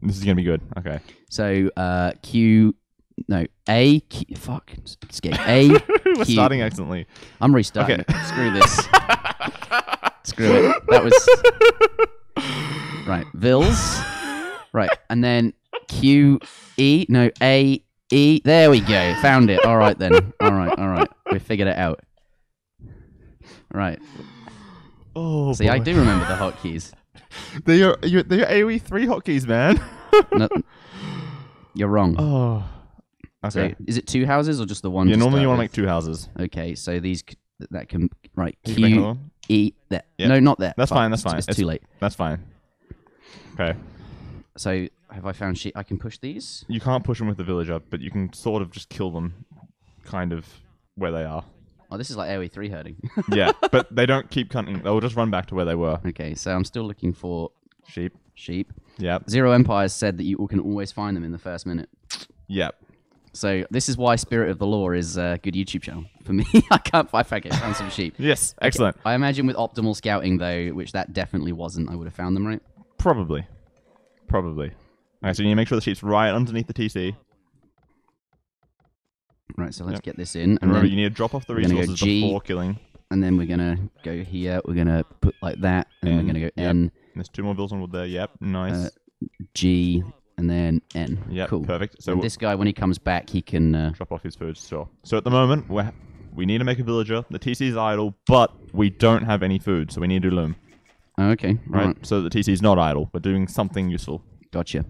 This is gonna be good. Okay. So Q. No, A. Q, fuck. Escape. A. We're Q. starting excellently. I'm restarting. Okay. Screw this. Screw it. That was right. Vils. Right, and then Q E. No, A E. There we go. Found it. All right then. All right. We figured it out. Right. Oh, See, boy. I do remember the hotkeys. They're your AoE 3 hotkeys, man. No, you're wrong. Oh. Okay. So, is it 2 houses or just the one? Yeah, to normally start you want to with? make 2 houses. Okay, so these that can right. You can make another Q one? E. There. Yep. No, not there. That's Fuck, fine. That's fine. It's too late. That's fine. Okay. So have I found sheep? I can push these. You can't push them with the villager, but you can sort of just kill them, kind of where they are. Oh, this is like AoE 3 herding. Yeah, but they don't keep cutting. They'll just run back to where they were. Okay, so I'm still looking for Sheep. sheep. Yep. Zero Empires said that you can always find them in the first minute. Yep. So this is why Spirit of the Law is a good YouTube channel for me. I found some sheep. Yes. Excellent. I imagine with optimal scouting though, which that definitely wasn't, I would have found them, right? Probably. Okay, so you need to make sure the sheep's right underneath the TC. Right, so let's get this in. And remember, you need to drop off the we're gonna go resources G. before killing. And then we're gonna go here. We're gonna put like that, and then we're gonna go Yep. N, There's 2 more bills on wood there. Yep. Nice. G, and then N. Yep. Cool. Perfect. So And this guy, when he comes back, he can. drop off his food. Sure. So at the moment, we need to make a villager. The TC is idle, but we don't have any food, so we need to do loom. Oh, okay. Right. So the TC is not idle. We're doing something useful. Gotcha.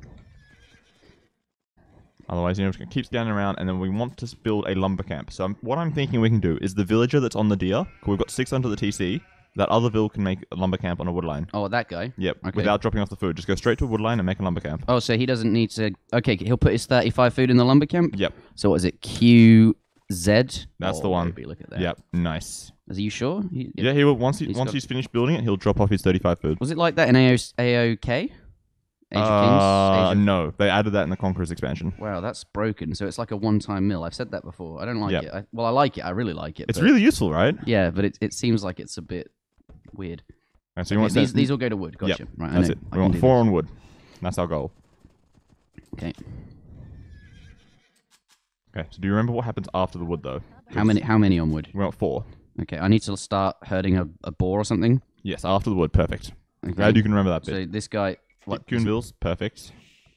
Otherwise, we're just going to keep scanning around, and then we want to build a lumber camp. So what I'm thinking we can do is the villager that's on the deer, 'cause we've got 6 under the TC, that other vill can make a lumber camp on a wood line. Oh, that guy? Yep, Okay. without dropping off the food. Just go straight to a wood line and make a lumber camp. Oh, so he doesn't need to... Okay, he'll put his 35 food in the lumber camp? Yep, So what is it? QZ? that's the one. Baby, look at that. Yep, nice. Are you sure? Yeah, he will, once got- he's finished building it, he'll drop off his 35 food. Was it like that in AOK? Age of Kings? Age of... No, they added that in the Conqueror's expansion. Wow, that's broken. So it's like a one-time mill. I've said that before. I don't like Yep. it. I like it. I really like it. It's but- really useful, right? Yeah, but it seems like it's a bit weird. Right, so you Okay, want these will go to wood. Gotcha. Yep, Right, that's I know. it. I We can want do 4 on wood. That's our goal. this. Okay. Okay, so do you remember what happens after the wood, though? How many on wood? We want 4. Okay, I need to start herding a boar or something. Yes, after the wood. Perfect. Okay. Glad you can remember that bit. So this guy... What? Coonbills. Perfect.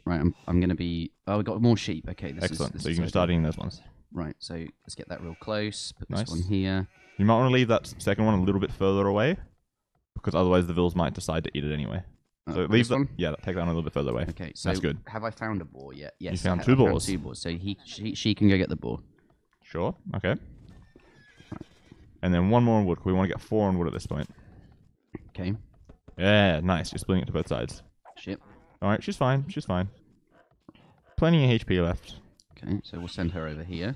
Right, I'm going to be... Oh, we got more sheep. Okay, this Excellent. is... So you can start eating those ones. Right, so let's get that real close. Put Nice. this one here. You might want to leave that second one a little bit further away, because otherwise the vills might decide to eat it anyway. So leave this that. one? Yeah, take that one a little bit further away. Okay, so That's good. have I found a boar yet? Yes. found I 2 found boars. 2 boars. So she can go get the boar. Sure. Okay. And then 1 more on wood. 'Cause we want to get 4 on wood at this point. Okay. Yeah, nice. You're splitting it to both sides. Shit. All right, she's fine. She's fine. Plenty of HP left. Okay, so we'll send her over here.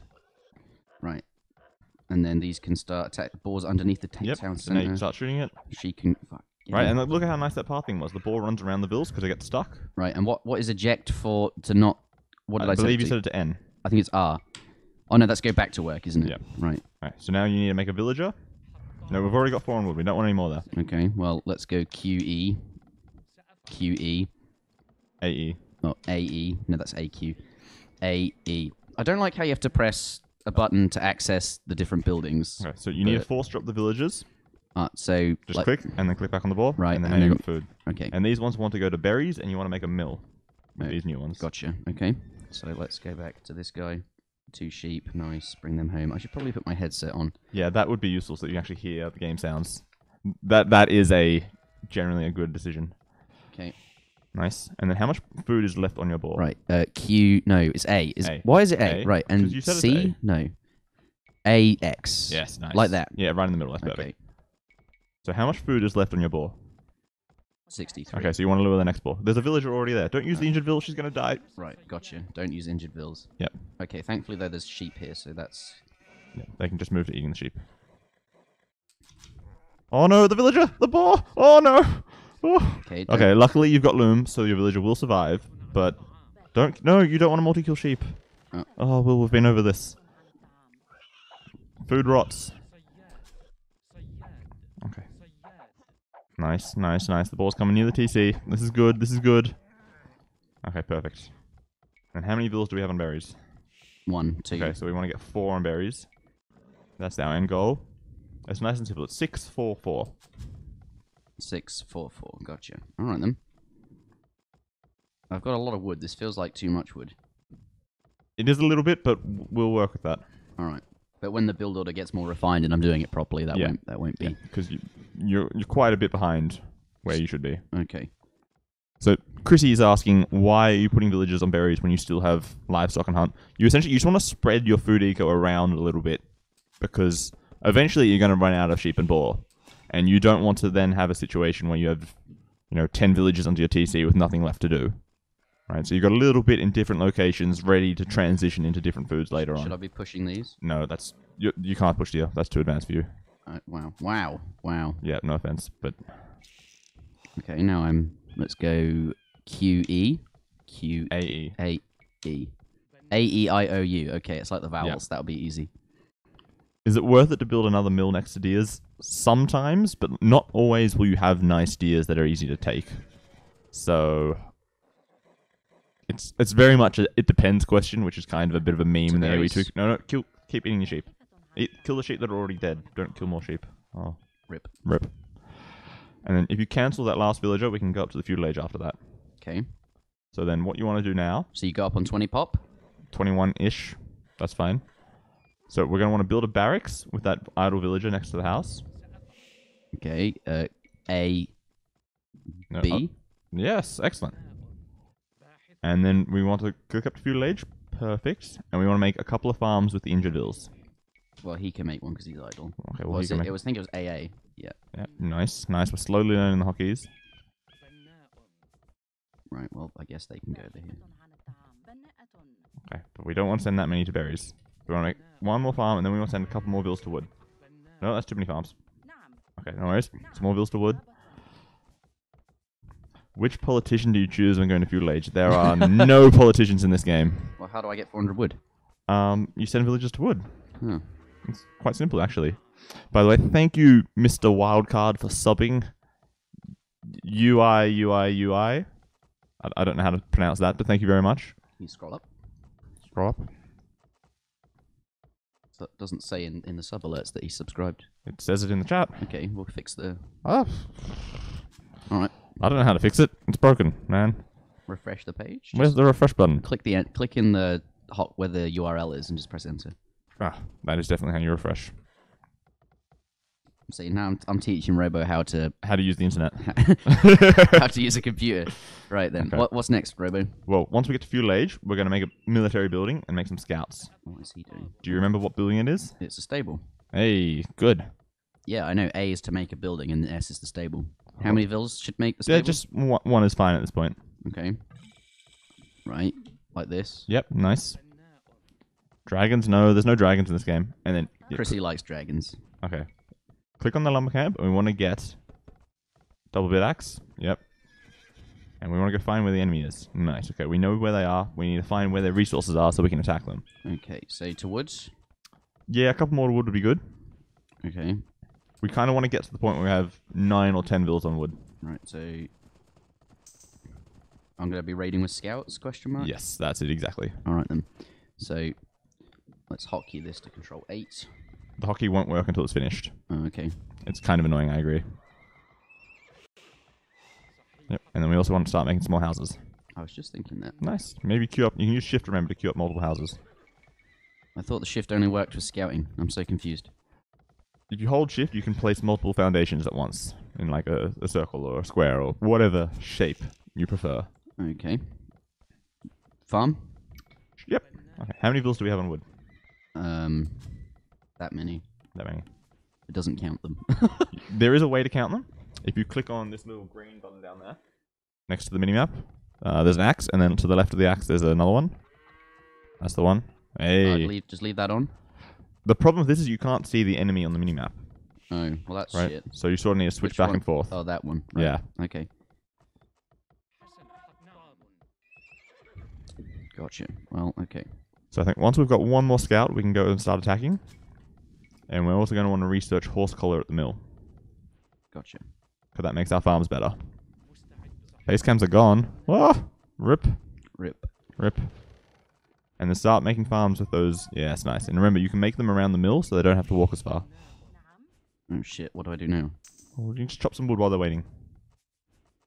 Right. And then these can start attack the boars underneath the Yep. town So now you center. can start shooting it. She can... Fuck. Yeah. Right, and look at how nice that pathing was. The ball runs around the vills because they get stuck. Right, and what is eject for to not... What did I believe you set set it to N. I think it's R. Oh no, that's go back to work, isn't it? Yep. Right. Right, so now you need to make a villager. No, we've already got 4 on wood. We don't want any more there. Okay, well, let's go QE. QE. AE. Oh, AE. No, that's AQ. AE. I don't like how you have to press a button to access the different buildings. Okay, so you need to force drop the villagers. So... Just like, click, and then click back on the ball. Right, and then and now you've then- got food. Okay, And these ones want to go to berries, and you want to make a mill with Oh, these new ones. gotcha. Okay, so let's go back to this guy. 2 sheep, nice. Bring them home. I should probably put my headset on. Yeah, that would be useful so that you can actually hear the game sounds. That is generally a good decision. Okay. Nice. And then how much food is left on your board? Right. Q. No, it's A. A. Why is it A? A? Right. And 'Cause you said it's C. A. No. AX. Yes, nice. Like that. Yeah, right in the middle. That's Okay. perfect. So how much food is left on your board? 63. Okay, so you want to lure the next ball. There's a villager already there. Don't use the injured vill. She's going to die. Right. Gotcha. Don't use injured vills. Yep. Okay. Thankfully, though, there's sheep here, so that's... Yeah, they can just move to eating the sheep. Oh no, the villager! The boar! Oh no! Oh. Okay. Okay, luckily you've got loom, so your villager will survive, but no, you don't want to multi-kill sheep. Oh, well, we've been over this. Food rots. Okay. Nice, nice, nice. The ball's coming near the TC. This is good, this is good. Okay, perfect. And how many villas do we have on berries? 1, 2. Okay, so we want to get 4 on berries. That's our end goal. It's nice and simple. It's 6, 4, 4. 6, 4, 4. Gotcha. All right then. I've got a lot of wood. This feels like too much wood. It is a little bit, but we'll work with that. All right. But when the build order gets more refined and I'm doing it properly, that won't be. Because you're quite a bit behind where you should be. Okay. So Chrissy is asking, why are you putting villagers on berries when you still have livestock and hunt? You just want to spread your food eco around a little bit, because eventually you're going to run out of sheep and boar, and you don't want to then have a situation where you have 10 villages onto your TC with nothing left to do. Right, so you've got a little bit in different locations ready to transition into different foods later on. Should I be pushing these? No, you can't push deer. That's too advanced for you. Wow. Yeah, no offense, but okay. Now let's go QE. AE. AE. AEIOU. Okay, it's like the vowels. That'll be easy. Is it worth it to build another mill next to deers? Sometimes, but not always will you have nice deers that are easy to take. So it's very much a it depends question, which is kind of a bit of a meme in the AoE2. No, keep eating your sheep. Kill the sheep that are already dead. Don't kill more sheep. Oh, Rip. And then if you cancel that last villager, we can go up to the feudal age after that. Okay. So then what you want to do now? So you go up on 20 pop? 21-ish. That's fine. So we're going to want to build a barracks with that idle villager next to the house. Okay. A. No, B. Yes, excellent. And then we want to click up to feudal age. Perfect. And we want to make a couple of farms with the injured vills. Well, he can make one because he's idle. Okay, well, I think it was AA. Yeah. Yeah, nice. We're slowly learning the hotkeys. Right, well, I guess they can go over here. Okay, but we don't want to send that many to berries. We want to make one more farm, and then we want to send a couple more vills to wood. No, that's too many farms. Okay, no worries. Some more vills to wood. Which politician do you choose when going to feudal age? There are no politicians in this game. Well, how do I get 400 wood? You send villagers to wood. Huh. It's quite simple, actually. By the way, thank you, Mr. Wildcard, for subbing. UI. I don't know how to pronounce that, but thank you very much. Can you scroll up? Scroll up. So it doesn't say in the sub alerts that he subscribed. It says it in the chat. Okay, we'll fix the... Ah. Alright. I don't know how to fix it. It's broken, man. Refresh the page. Where's the refresh button? Click in the where the URL is and just press enter. Ah, that is definitely how you refresh. See, now I'm teaching Robo how to use the internet. how to use a computer. Right then. Okay. What's next, Robo? Well, once we get to feudal age, we're going to make a military building and make some scouts. What is he doing? Do you remember what building it is? It's a stable. Hey, good. Yeah, I know. A is to make a building and S is the stable. How many vills should make the stable? Yeah, just one is fine at this point. Okay. Right, like this. Yep, nice. Dragons? No, there's no dragons in this game. And then Chrissy likes dragons. Okay. Click on the lumber camp, and we want to get double bit axe. Yep. And we want to go find where the enemy is. Nice. Okay, we know where they are. We need to find where their resources are so we can attack them. Okay, so to woods. Yeah, a couple more wood would be good. Okay. We kind of want to get to the point where we have 9 or 10 vills on wood. Right, so I'm going to be raiding with scouts, question mark? Yes, that's it, exactly. Alright then. So let's hotkey this to control 8. The hotkey won't work until it's finished. Oh, okay. It's kind of annoying, I agree. Yep, and then we also want to start making small houses. I was just thinking that. Nice. Maybe queue up. You can use shift, remember, to queue up multiple houses. I thought the shift only worked for scouting. I'm so confused. If you hold shift, you can place multiple foundations at once in like a circle or a square or whatever shape you prefer. Okay. Farm? Yep. Okay. How many vills do we have on wood? That many. That many. It doesn't count them. There is a way to count them. If you click on this little green button down there, next to the minimap, there's an axe, and then to the left of the axe, there's another one. That's the one. Hey. Just leave that on. The problem with this is you can't see the enemy on the minimap. Oh, well that's right? shit. So you sort of need to switch back and forth. Oh, that one. Right. Yeah. Okay. Gotcha. Well, okay. So I think once we've got one more scout, we can go and start attacking. And we're also going to want to research horse collar at the mill. Gotcha. Because that makes our farms better. Base cams are gone. Ah, rip. Rip. Rip. And then start making farms with those. Yeah, that's nice. And remember, you can make them around the mill so they don't have to walk as far. Oh shit, what do I do now? Well, you can just chop some wood while they're waiting.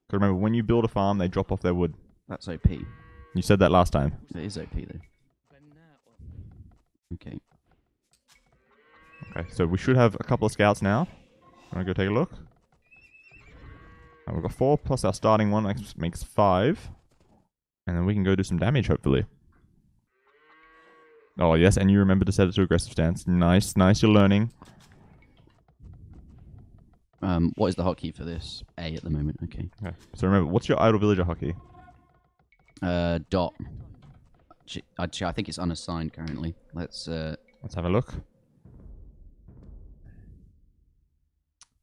Because remember, when you build a farm, they drop off their wood. That's OP. You said that last time. It is OP though. Okay. Okay, so we should have a couple of scouts now. Want to go take a look? And we've got 4 plus our starting one makes 5. And then we can go do some damage, hopefully. Oh, yes, and you remember to set it to aggressive stance. Nice, nice, you're learning. What is the hotkey for this? A at the moment, okay. So remember, what's your idle villager hotkey? Dot. Actually, I think it's unassigned currently. Let's have a look.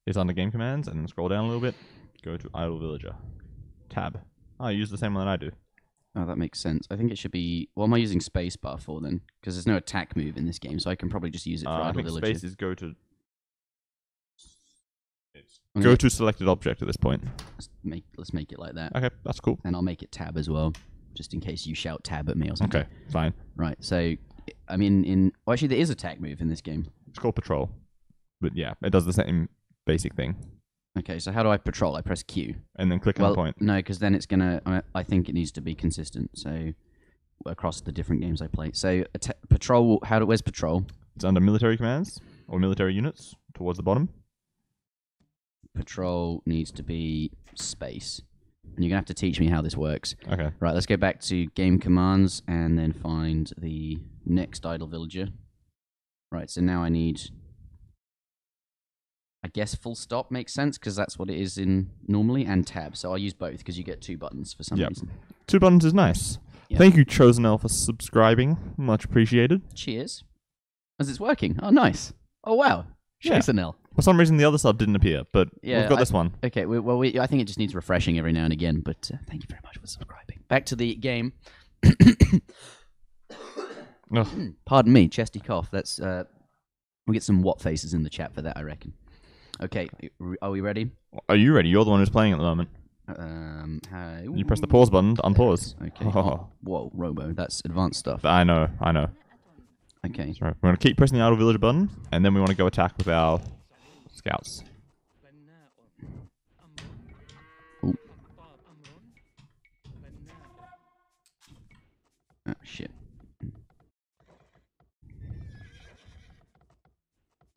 It's under game commands, and then scroll down a little bit. Go to idle villager. Tab. Oh, you use the same one that I do. Oh, that makes sense. I think it should be... What am I using spacebar for then? Because there's no attack move in this game, so I can probably just use it for idle villager. Space is go to... Go to selected object at this point. Let's make it like that. Okay, that's cool. And I'll make it tab as well, just in case you shout tab at me or something. Okay, fine. Right, so... I mean, well, actually, there is attack move in this game. It's called patrol. But yeah, it does the same basic thing. Okay, so how do I patrol? I press Q. And then click on the point. No, because then it's going to... I think it needs to be consistent, so... Across the different games I play. So, patrol... Where's patrol? It's under military commands, or military units, towards the bottom. Patrol needs to be space. And you're going to have to teach me how this works. Okay. Right, let's go back to game commands, and then find the next idle villager. Right, so now I need... I guess full stop makes sense, because that's what it is in normally, and tab. So I'll use both, because you get 2 buttons for some reason. 2 buttons is nice. Yep. Thank you, Chosen Elf, for subscribing. Much appreciated. Cheers. As it's working. Oh, nice. Oh, wow. Chosen Elf. For some reason, the other sub didn't appear, but we've got this one. Okay, I think it just needs refreshing every now and again, but thank you very much for subscribing. Back to the game. Pardon me, chesty cough. That's we'll get some what faces in the chat for that, I reckon. Okay, are we ready? Are you ready? You're the one who's playing at the moment. You press the pause button to unpause. Okay. Oh, whoa, Robo, that's advanced stuff. I know. Okay. That's right. We're going to keep pressing the idle villager button, and then we want to go attack with our scouts. Ooh. Oh, shit.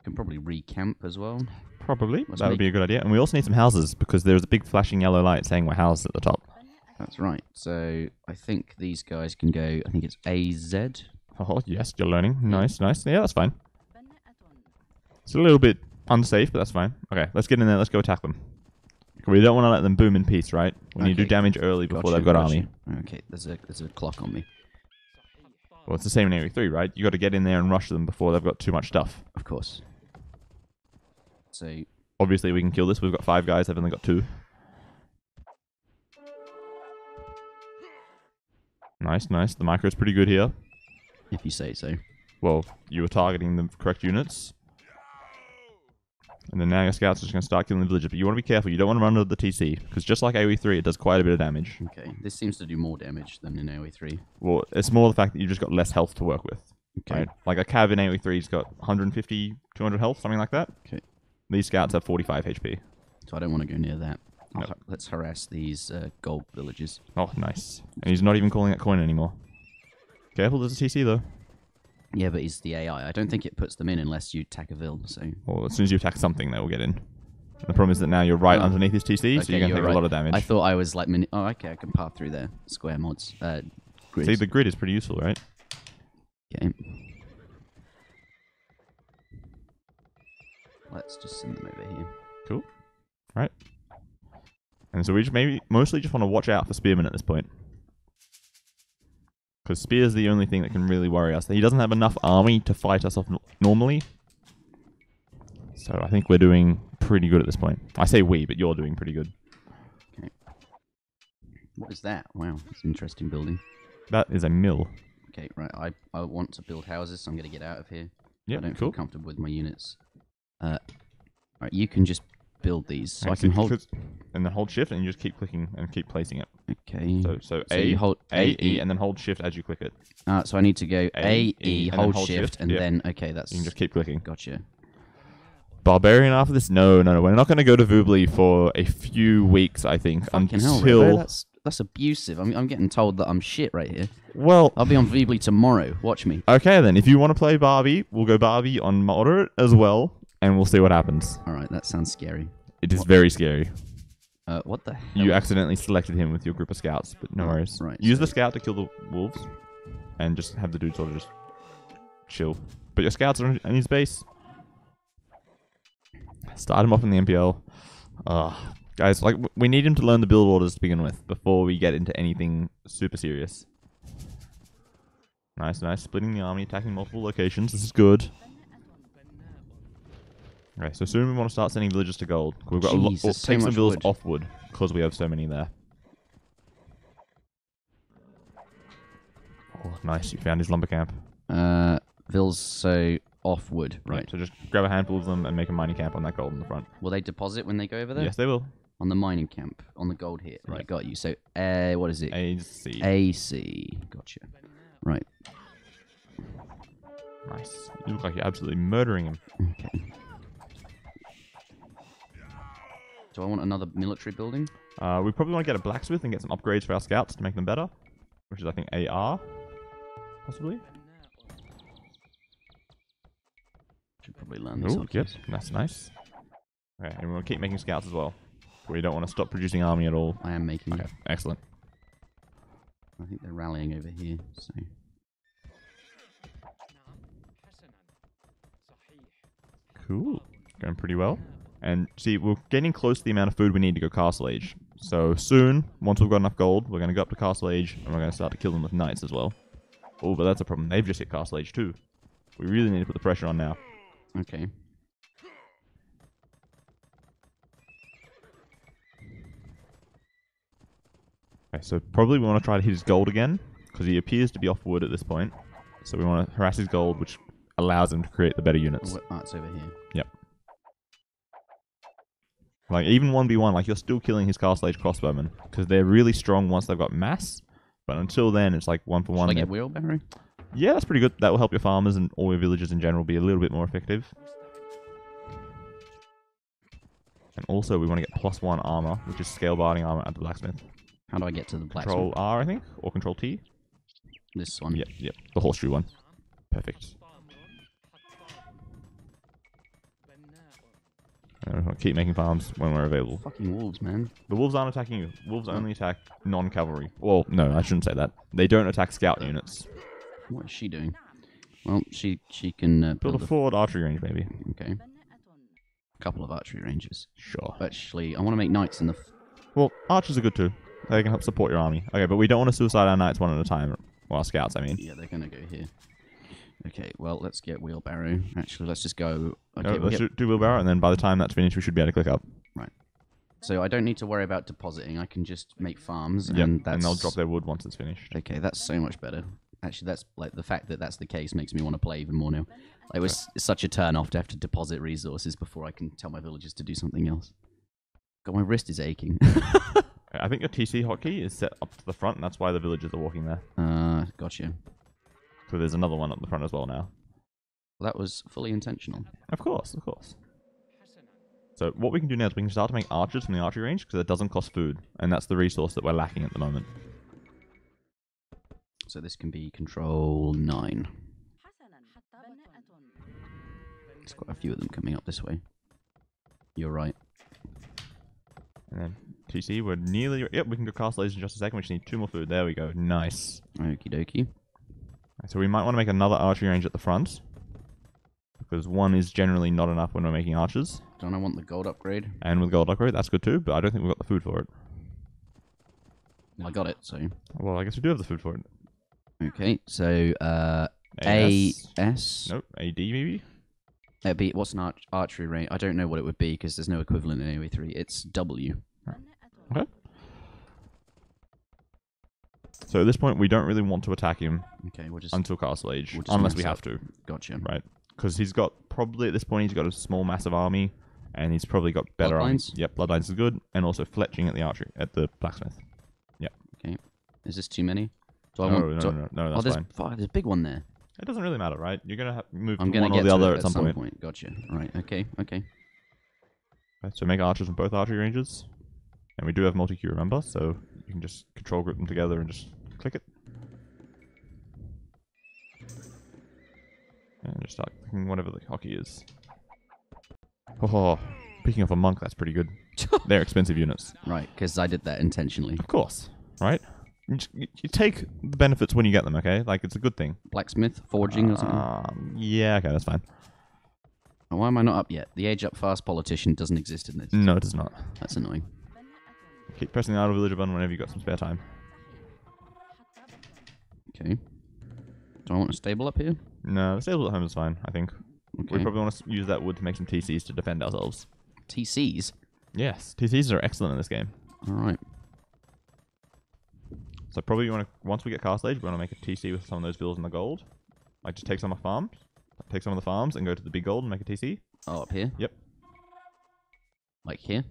Can probably recamp as well. Probably. That would be a good idea. And we also need some houses, because there's a big flashing yellow light saying we're housed at the top. That's right. So I think these guys can go, I think it's AZ. Oh, yes, you're learning. Nice, nice. Yeah, that's fine. It's a little bit unsafe, but that's fine. Okay, let's get in there. Let's go attack them. We don't want to let them boom in peace, right? We need to do damage early before they've got army. Okay, there's a clock on me. Well, it's the same in AoE3, right? You got to get in there and rush them before they've got too much stuff. Of course. So obviously we can kill this. We've got 5 guys. They've only got 2. Nice, nice. The micro's pretty good here. If you say so. Well, you were targeting the correct units. And then now your scouts are just going to start killing the villagers. But you want to be careful. You don't want to run into the TC. Because just like AoE3, it does quite a bit of damage. Okay. This seems to do more damage than in AoE3. Well, it's more the fact that you've just got less health to work with. Okay. Right? Like a cav in AoE3's got 150, 200 health, something like that. Okay. These scouts have 45 HP. So I don't want to go near that. No. Let's harass these gold villagers. Oh, nice. And he's not even calling that coin anymore. Careful, there's a TC though. Yeah, but he's the AI. I don't think it puts them in unless you attack a vill, so... Well, as soon as you attack something, they will get in. The problem is that now you're right underneath his TC, okay, so you're going to take a lot of damage. I thought I was like... Oh, okay, I can path through there. Square mods. Grids. See, the grid is pretty useful, right? Okay. Let's just send them over here. Cool. Right. And so we just mostly just want to watch out for spearmen at this point. Because spear's the only thing that can really worry us. He doesn't have enough army to fight us off normally. So I think we're doing pretty good at this point. I say we, but you're doing pretty good. Okay. What is that? Wow, it's an interesting building. That is a mill. Okay, right. I want to build houses, so I'm going to get out of here. Yeah, I don't cool. feel comfortable with my units. Right, you can just build these. So and I can hold... And then hold shift, and you just keep clicking and keep placing it. Okay. So you hold A, A, E, and then hold shift as you click it. So I need to go A, E, and then hold shift, and yeah. then okay, that's. You can just keep clicking. Gotcha. Barbarian after this? No. We're not going to go to Voobly for a few weeks, I think, Fucking hell, until. Robo, that's abusive. I'm getting told that I'm shit right here. Well, I'll be on Voobly tomorrow. Watch me. okay then. If you want to play Barbie, we'll go Barbie on moderate as well, and we'll see what happens. All right, that sounds scary. It is very scary. What the hell? You accidentally selected him with your group of scouts, but no worries. Right. Use the scout to kill the wolves, and just have the dude sort of just chill. But your scouts are in his base. Start him off in the MPL. Guys, like we need him to learn the build orders to begin with before we get into anything super serious. Nice. Splitting the army, attacking multiple locations. This is good. Okay, so soon we want to start sending villagers to gold. We've got Jeez, take some villagers off wood because we have so many there. Oh, nice. You found his lumber camp. Vils, so off wood, right? So just grab a handful of them and make a mining camp on that gold in the front. Will they deposit when they go over there? Yes, they will. On the mining camp, on the gold here. Right, got you. So, what is it? AC. AC. Gotcha. Right. Nice. You look like you're absolutely murdering him. Okay. Do I want another military building? We probably want to get a blacksmith and get some upgrades for our scouts to make them better. Which is, I think, AR. Possibly. Should probably learn this. Oh, yep. That's nice. Okay, and we'll keep making scouts as well. We don't want to stop producing army at all. I am making. Okay, excellent. I think they're rallying over here, so... Cool. Going pretty well. And see, we're getting close to the amount of food we need to go Castle Age. So soon, once we've got enough gold, we're going to go up to Castle Age, and we're going to start to kill them with knights as well. Oh, but that's a problem. They've just hit Castle Age too. We really need to put the pressure on now. Okay. Okay, so probably we want to try to hit his gold again, because he appears to be off wood at this point. So we want to harass his gold, which allows him to create the better units. Oh, it's over here. Yep. Like, even 1v1, like, you're still killing his Castle Age crossbowmen, because they're really strong once they've got mass, but until then, it's like 1 for 1. Should I get wheelbarrow? Yeah, that's pretty good. That will help your farmers and all your villagers in general be a little bit more effective. And also, we want to get +1 armor, which is scale barding armor at the blacksmith. How do I get to the blacksmith? Control R, I think, or Control T. This one. Yep, the horseshoe one. Perfect. And we'll keep making farms when we're available. Fucking wolves, man. The wolves aren't attacking you. Wolves only attack non-cavalry. Well, no, I shouldn't say that. They don't attack scout units. What is she doing? Well, she can Build a forward archery range, maybe. Okay. A couple of archery ranges. Sure. Actually, I want to make knights in the... Well, archers are good too. They can help support your army. Okay, but we don't want to suicide our knights one at a time. Well, our scouts, I mean. Yeah, they're going to go here. Okay, well, let's get wheelbarrow. Actually, let's just go... Okay, let's do wheelbarrow, and then by the time that's finished, we should be able to click up. Right. So I don't need to worry about depositing. I can just make farms, yep, and that's... and they'll drop their wood once it's finished. Okay, that's so much better. Actually, that's like the fact that that's the case makes me want to play even more now. It was such a turn off to have to deposit resources before I can tell my villagers to do something else. God, my wrist is aching. I think your TC hotkey is set up to the front, and that's why the villagers are walking there. Gotcha. So there's another one up the front as well now. Well, that was fully intentional. Of course, of course. So what we can do now is we can start to make archers from the archery range, because it doesn't cost food, and that's the resource that we're lacking at the moment. So this can be control 9. There's quite a few of them coming up this way. You're right. And then TC, we're nearly... Yep, we can go Castle Age in just a second. We just need 2 more food. There we go. Nice. Okie dokie. So we might want to make another archery range at the front, because 1 is generally not enough when we're making archers. Don't I want the gold upgrade? And with gold upgrade, that's good too, but I don't think we've got the food for it. Well, I got it, so... Well, I guess we do have the food for it. Okay, so, AS? Nope, AD maybe? It'd be, what's an archery range? I don't know what it would be, because there's no equivalent in AoE3. It's W. Okay. So at this point, we don't really want to attack him until Castle Age, unless we have to. Gotcha. Right. Because he's got, probably at this point, he's got a small, massive army, and he's probably got better armies. Yep, Bloodlines is good, and also fletching at the archery, at the blacksmith. Yep. Is this too many? Do I No, want? no, Oh, that's fine. there's a big one there. It doesn't really matter, right? You're gonna move I'm from gonna one or get the to other it at some point. Gotcha. Right. Okay. Okay, so make archers from both archery ranges. And we do have multi-queue, remember? So you can just control group them together and just click it. And just start clicking whatever the hockey is. Oh, picking off a monk, that's pretty good. They're expensive units. Right, because I did that intentionally. Of course, right? You take the benefits when you get them, okay? Like, it's a good thing. Blacksmith, forging or something? Yeah, okay, that's fine. Oh, why am I not up yet? The age up fast politician doesn't exist in this. No, it does not. That's annoying. Keep pressing the idle villager button whenever you've got some spare time. Okay. Do I want a stable up here? No, the stable at home is fine, I think. Okay. We probably want to use that wood to make some TCs to defend ourselves. TCs? Yes, TCs are excellent in this game. Alright. So probably you want to, once we get castle age, we want to make a TC with some of those bills in the gold. Like just take some of farms, take some of the farms and go to the big gold and make a TC. Oh, up here? Yep. Like here?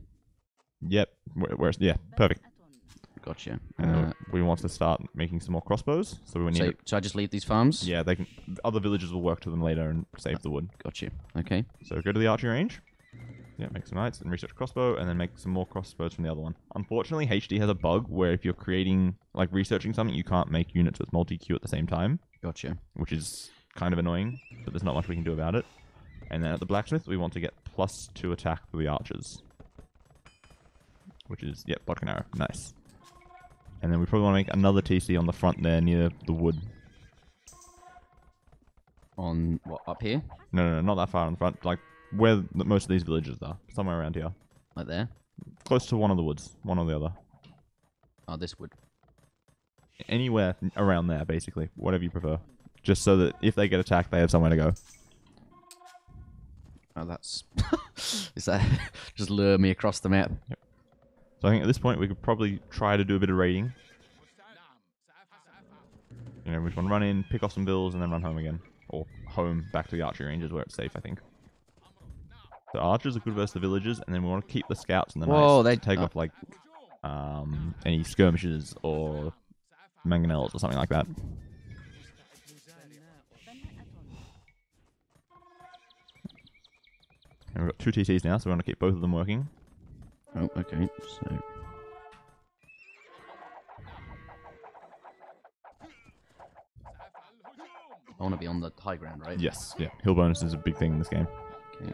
Yep. Yeah, perfect. Gotcha. And we want to start making some more crossbows. So we need. So I just leave these farms? Yeah, they can. Other villagers will work to them later and save the wood. Gotcha. Okay. So go to the archery range. Yeah, make some knights and research crossbow, and then make some more crossbows from the other one. Unfortunately, HD has a bug where if you're creating, like researching something, you can't make units with multi-queue at the same time. Gotcha. Which is kind of annoying, but there's not much we can do about it. And then at the blacksmith, we want to get +2 attack for the archers. Which is, yep, bodkin arrow. Nice. And then we probably want to make another TC on the front there near the wood. On what, up here? No, not that far on the front. Like where most of these villages are. Somewhere around here. Like there? Close to one of the woods. One or the other. Oh, this wood. Anywhere around there, basically. Whatever you prefer. Just so that if they get attacked, they have somewhere to go. Oh, that's... Is that... just lure me across the map? Yep. So I think at this point we could probably try to do a bit of raiding. You know, we just want to run in, pick off some bills, and then run home again. Or home, back to the archery ranges where it's safe, I think. So archers are good versus the villagers, and then we want to keep the scouts and the knights to take off, like, any skirmishes or mangonels or something like that. And we've got 2 TCs now, so we want to keep both of them working. Oh, okay. So... I want to be on the high ground, right? Yes, yeah. Hill bonus is a big thing in this game. Okay.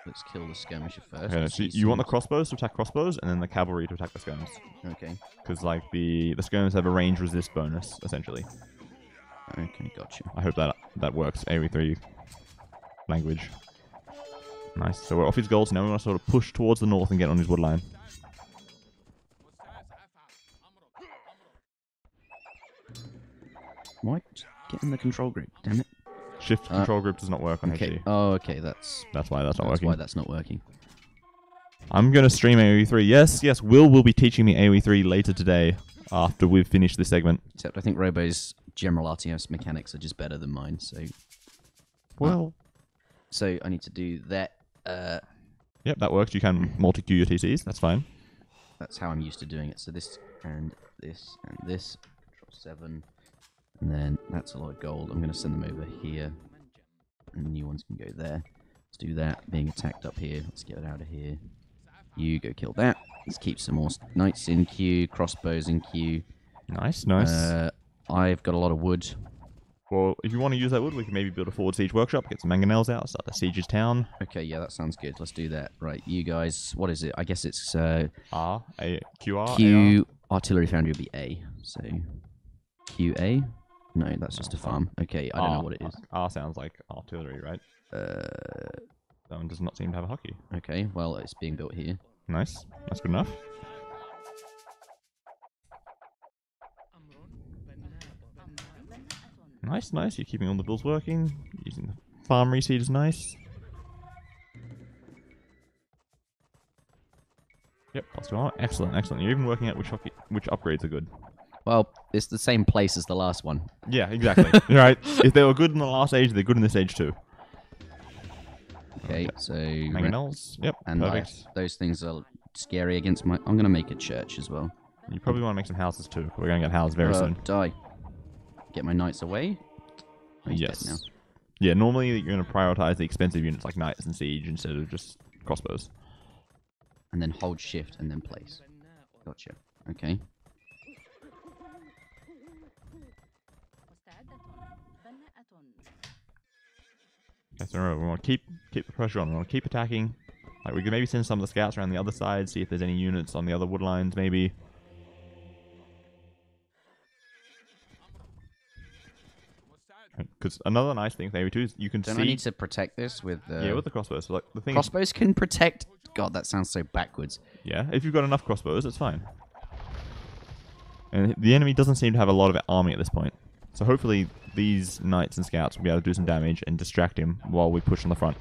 Let's kill the skirmisher first. Okay, so you want the crossbows to attack crossbows, and then the cavalry to attack the skirms. Okay. Because, like, the skirms have a range resist bonus, essentially. Okay, gotcha. I hope that works. AoE3 language. Nice. So we're off his goals. Now we want to sort of push towards the north and get on his wood line. What? Get in the control group, damn it. Shift control group does not work on okay. HD. Oh, okay, that's why that's not working. That's why that's not working. I'm going to stream AoE3. Yes, Will be teaching me AoE3 later today after we've finished this segment. Except I think Robo's general RTS mechanics are just better than mine, so... Well... So I need to do that. Yep, that works. You can multi-queue your TCs. That's fine. That's how I'm used to doing it. So this and this and this. Control 7. And then that's a lot of gold. I'm going to send them over here. And the new ones can go there. Let's do that. Being attacked up here. Let's get it out of here. You go kill that. Let's keep some more knights in queue. Crossbows in queue. Nice. I've got a lot of wood. Well, if you want to use that wood, we can maybe build a forward siege workshop, get some mangonels out, start the siege's town. Okay, yeah, that sounds good. Let's do that. Right, you guys, what is it? I guess it's Q, artillery foundry would be A. So, QA? No, that's just a farm. Okay, I don't know what it is. R sounds like artillery, right? That one does not seem to have a hockey. Okay, well, it's being built here. Nice. That's good enough. Nice. You're keeping all the bills working. Using the farm reseed is nice. Yep, +2 excellent. You're even working out which upgrades are good. Well, it's the same place as the last one. Yeah, exactly. Right. If they were good in the last age, they're good in this age too. Okay, so... Mangonels. Yep, and perfect. those things are scary against my... I'm going to make a church as well. You probably want to make some houses too. We're going to get houses very soon. Die. Get my knights away. Oh, he's dead now. Yeah, normally you're going to prioritize the expensive units like knights and siege instead of just crossbows. And then hold shift and then place. Gotcha. Okay. Okay, so we want to keep the pressure on. We want to keep attacking. Like we could maybe send some of the scouts around the other side, see if there's any units on the other wood lines, maybe. Because another nice thing maybe too is you can Don't see. I need to protect this with Yeah, with the crossbows. So like the thing. Crossbows can protect. God, that sounds so backwards. Yeah, if you've got enough crossbows, it's fine. And the enemy doesn't seem to have a lot of army at this point. So hopefully these knights and scouts will be able to do some damage and distract him while we push on the front.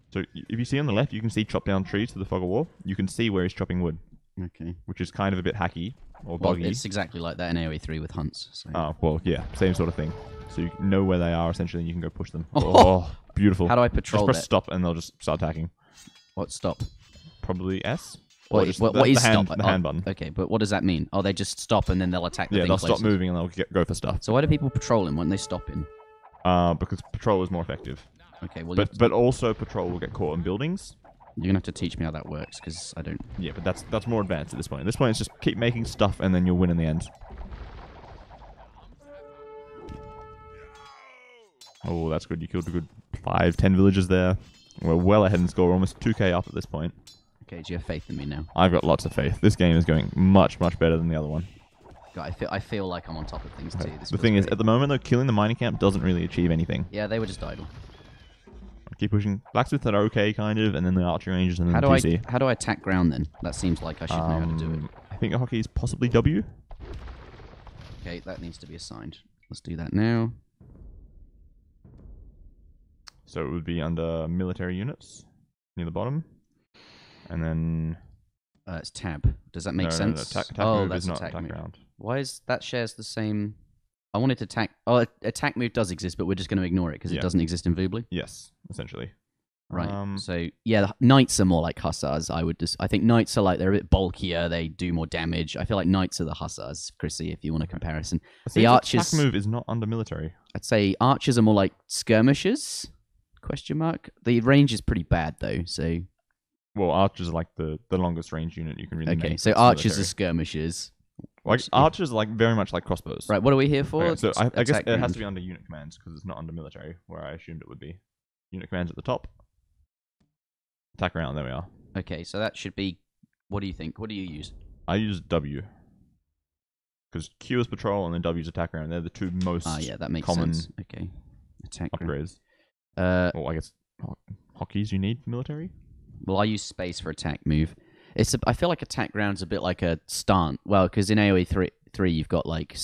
So if you see on the left, you can see chop down trees to the fog of war. You can see where he's chopping wood. Okay. Which is kind of a bit hacky or Well, buggy. it's exactly like that in AoE3 with hunts. So. Oh, well, yeah, same sort of thing. So you know where they are essentially and you can go push them. Oh, beautiful. How do I patrol just press that? stop and they'll just start attacking. What stop? Probably S. What is stop? The hand button. Okay, but what does that mean? Oh, they just stop and then they'll attack the Yeah, thing they'll closest. stop moving and they'll go for stuff. So why do people patrol him when they stop him? Because patrol is more effective. Okay, well, but also patrol will get caught in buildings. you're gonna have to teach me how that works because I don't. Yeah, but that's more advanced at this point. At this point, it's just keep making stuff and then you'll win in the end. Oh, that's good. You killed a good 5-10 villagers there. We're well ahead in score. We're almost 2k up at this point. Okay, do you have faith in me now? I've got lots of faith. This game is going much better than the other one. God, I feel like I'm on top of things too. The thing is, at the moment though, killing the mining camp doesn't really achieve anything. Yeah, they were just idle. Keep pushing. Blacksmiths are okay, kind of, and then the archery ranges and then How the do TC. how do I attack ground then? That seems like I should know how to do it. I think hockey is possibly W. Okay, that needs to be assigned. Let's do that now. So it would be under military units near the bottom, and then It's tab. Does that make sense? Attack oh, move that's is not attack attack move. round. Why is that shares the same? I wanted to attack. Oh, attack move does exist, but we're just going to ignore it because it doesn't exist in Voobly. Yes, essentially. Right. So yeah, the knights are more like hussars. I think knights are like they're a bit bulkier. They do more damage. I feel like knights are the hussars, Chrissy. If you want a comparison, the archers. Attack move is not under military. I'd say archers are more like skirmishers. Question mark. The range is pretty bad though. So. Well, archers are like the longest range unit you can really make. Okay, so archers are skirmishers. Like archers are like very much like crossbows. Right. What are we here for? Okay, so I guess Attack it has range. to be under unit commands because it's not under military, where I assumed it would be. Unit commands at the top. Attack round. There we are. Okay, so that should be. What do you think? What do you use? I use W. Because Q is patrol and then W is attack round. They're the two most yeah, that makes common sense. Okay, attack round. upgrades. Well, I guess hockeys you need for military. Well, I use space for attack move. I feel like attack round's a bit like a stance. Well, because in AoE 3 you've got like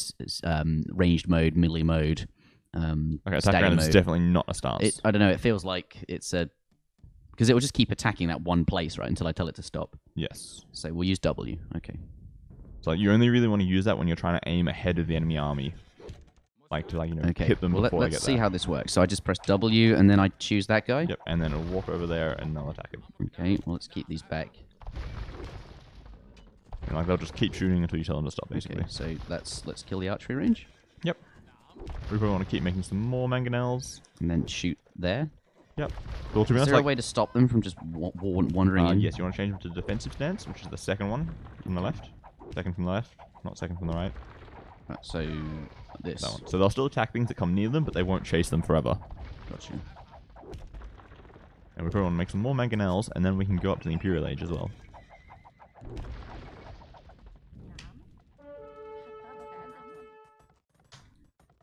ranged mode, melee mode. Okay, attack round is definitely not a stance. I don't know. It feels like it's a because it will just keep attacking that one place right until I tell it to stop. Yes. So we'll use W. Okay. So you only really want to use that when you're trying to aim ahead of the enemy army, like to hit them before they get there. Let's see how this works. So I just press W and then I choose that guy. Yep, and then it'll walk over there and they'll attack him. Okay. Well, let's keep these back. And they'll just keep shooting until you tell them to stop, basically. Okay, so let's kill the archery range. Yep. We probably want to keep making some more mangonels. And then shoot there. Yep. Well, to be Is honest, there a way to stop them from just wandering in? Yes, you want to change them to defensive stance, which is the second one from the left. Second from the left, not second from the right. Right, so this. That one. So they'll still attack things that come near them, but they won't chase them forever. Gotcha. And we probably want to make some more mangonels, and then we can go up to the Imperial Age as well.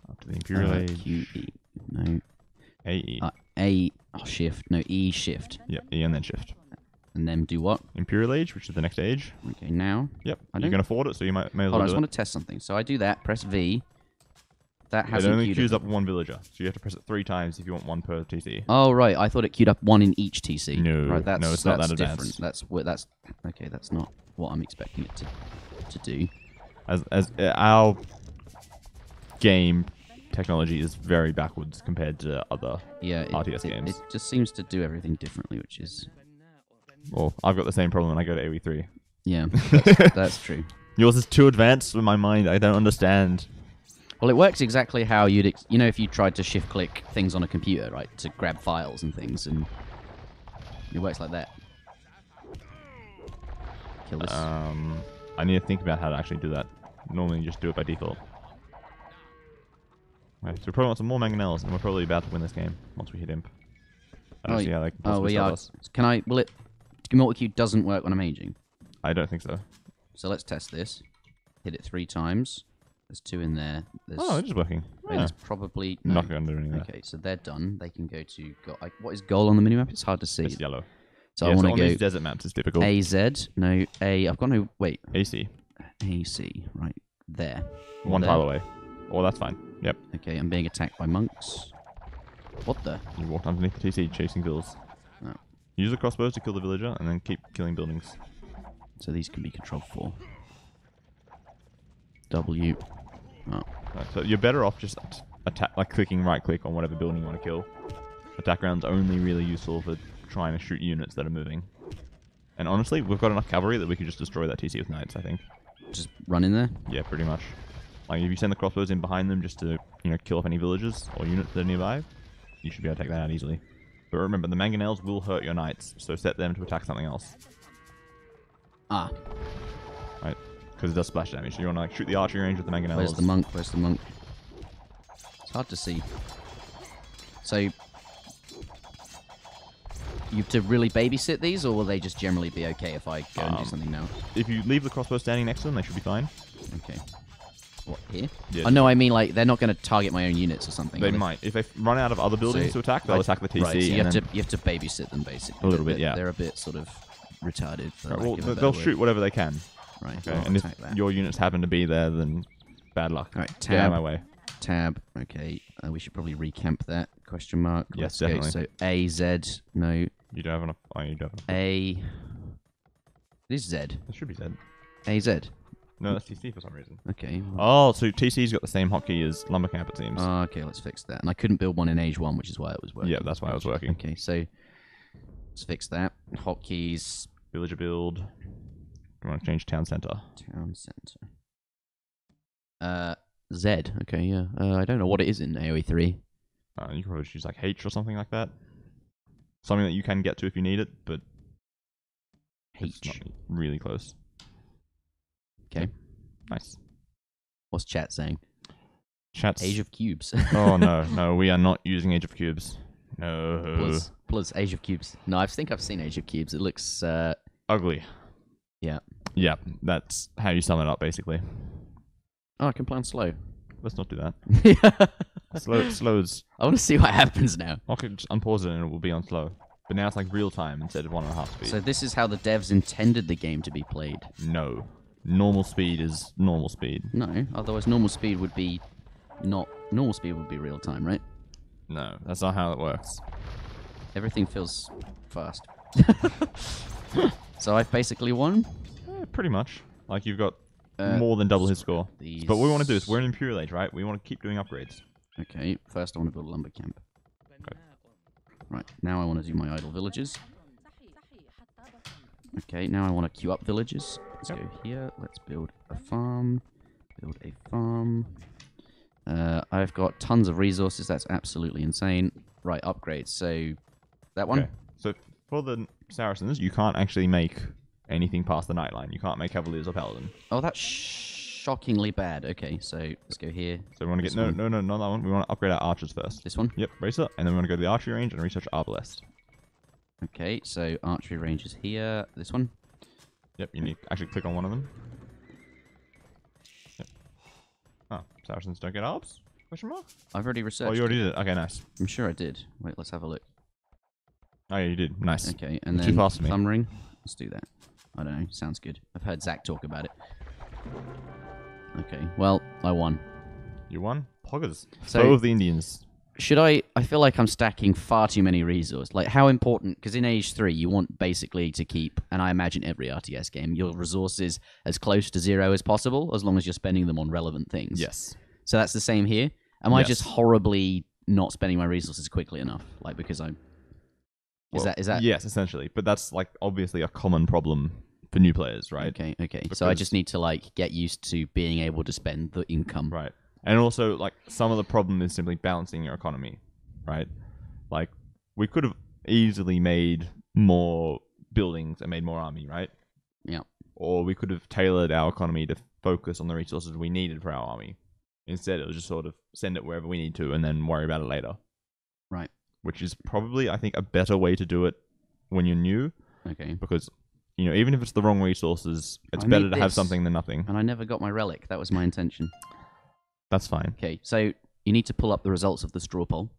Up to the Imperial Age. QE. No. AE. Shift. No, E shift. Yep, E and then shift. And then do what? Imperial Age, which is the next age. Okay, now. Yep. You can afford it, so you may as well Hold on, I do just it. want to test something. So I do that, press V. That It hasn't only queued queues up. up one villager, so you have to press it 3 times if you want one per TC. Oh, right. I thought it queued up one in each TC. No, right, no, it's not that different. advanced. That's okay. That's not what I'm expecting it to do. As our game technology is very backwards compared to other RTS games. It just seems to do everything differently, which is... Well, I've got the same problem when I go to AoE3. Yeah, that's true. Yours is too advanced for my mind. I don't understand. Well, it works exactly how you'd... you know, if you tried to shift-click things on a computer, right, to grab files and things, and it works like that. Kill this. I need to think about how to actually do that. Normally, you just do it by default. Okay, so we probably want some more mangonels, and we're probably about to win this game once we hit imp. I don't see how they can possibly stop us. Can I... will it... Multi-Q doesn't work when I'm aging. I don't think so. So let's test this. Hit it 3 times. There's 2 in there. Oh, it is working. Wait, there's probably... No. Not going to do anything. Okay, so they're done. They can go to... what is goal on the minimap? It's hard to see. It's yellow. So I want to go... these desert maps, it's difficult. AZ. No, A... I've got no... Wait. AC. AC. Right. There. One tile away. Oh, that's fine. Yep. Okay, I'm being attacked by monks. What the? You walked underneath the TC chasing vills. Oh. Use the crossbows to kill the villager, and then keep killing buildings. So these can be controlled for. W. Oh. Right, so you're better off just clicking right click on whatever building you want to kill. Attack round's only really useful for trying to shoot units that are moving. And honestly, we've got enough cavalry that we could just destroy that TC with knights, I think. Just run in there? Yeah, pretty much. Like, if you send the crossbows in behind them just to, kill off any villagers or units that are nearby, you should be able to take that out easily. But remember, the mangonels will hurt your knights, so set them to attack something else. Ah. Right? Because it does splash damage. So you want to shoot the archery range with the mangonels. Where's the monk? Where's the monk? It's hard to see. So, you have to really babysit these, or will they just generally be okay if I go and do something now? If you leave the crossbow standing next to them, they should be fine. Okay. What, here? Yeah. Oh, no, I mean, like, they're not going to target my own units or something. They might. If they run out of other buildings to attack, they'll attack the TC. Right, so you have to babysit them, basically. A little bit, yeah. They're a bit sort of retarded. They'll shoot whatever they can. Right. Okay. And if your units happen to be there, then bad luck. All right, Get out of my way. Tab. Okay. We should probably recamp that. Question mark. Yes, Let's definitely. Go. So AZ. No. You don't have enough. Oh, you don't have enough. A. This is Z. It should be Z. AZ. No, that's TC for some reason. Okay. Oh, so TC's got the same hotkey as Lumber Camp, it seems. Okay, let's fix that. And I couldn't build one in Age 1, which is why it was working. Yeah, that's why it was working. Okay, so let's fix that. Hotkeys. Villager build. You want to change town center. Town center. Z. Okay, yeah. I don't know what it is in AoE 3. You can probably choose like H or something like that. Something that you can get to if you need it, but H. It's not really close. Okay. Nice. What's chat saying? Chat's... Age of Cubes. Oh, no, we are not using Age of Cubes. No. Plus Age of Cubes. No, I think I've seen Age of Cubes. It looks... ugly. Yeah. Yeah, that's how you sum it up, basically. Oh, I can play on slow. Let's not do that. Slow's... I want to see what happens now. Okay, just unpause it and it will be on slow. But now it's like real time instead of 1.5 speed. So this is how the devs intended the game to be played? No. Normal speed is normal speed. No, otherwise normal speed would be not... Normal speed would be real time, right? No, that's not how it works. Everything feels fast. So I've basically won? Pretty much. Like, you've got more than double his score. These... But what we want to do is, we're in Imperial Age, right? We want to keep doing upgrades. Okay, first I want to build a lumber camp. Okay. Right, now I want to do my idle villages. Okay, now I want to queue up villages. Let's go here. Let's build a farm. Build a farm. I've got tons of resources. That's absolutely insane. Right, upgrades. So, that one? Okay. So, for the Saracens, you can't actually make anything past the Nightline. You can't make Cavaliers or Paladin. Oh, that's shockingly bad. Okay, so let's go here. So we want to get... No, not that one. We want to upgrade our archers first. This one? Yep, Racer. And then we want to go to the archery range and research Arbalest. Okay, so archery range is here. This one? Yep, you need to actually click on one of them. Yep. Oh, Saracens don't get arbs? Question mark? I've already researched. Oh, you already did it. Okay, nice. I'm sure I did. Wait, let's have a look. Oh, yeah, you did. Nice. Okay, and then too fast for me. thumb ring. Let's do that. I don't know. Sounds good. I've heard Zach talk about it. Okay, well, I won. You won? Poggers. So, Foe of the Indians. Should I feel like I'm stacking far too many resources. Like, how important... Because in Age 3, you want basically to keep, and I imagine every RTS game, your resources as close to 0 as possible, as long as you're spending them on relevant things. Yes. So that's the same here? Am I just horribly not spending my resources quickly enough? Like, because I'm... Is that... Yes, essentially. But that's, like, obviously a common problem for new players, right? Okay, okay. So I just need to like get used to being able to spend the income. Right. And also, like, some of the problem is simply balancing your economy, right? Like, we could have easily made more buildings and made more army, right? Yeah. Or we could have tailored our economy to focus on the resources we needed for our army. Instead, it was just sort of send it wherever we need to and then worry about it later. Right. Which is probably, I think, a better way to do it when you're new. Okay. Because, you know, even if it's the wrong resources, it's better to have something than nothing. And I never got my relic. That was my intention. That's fine. Okay, so you need to pull up the results of the straw poll.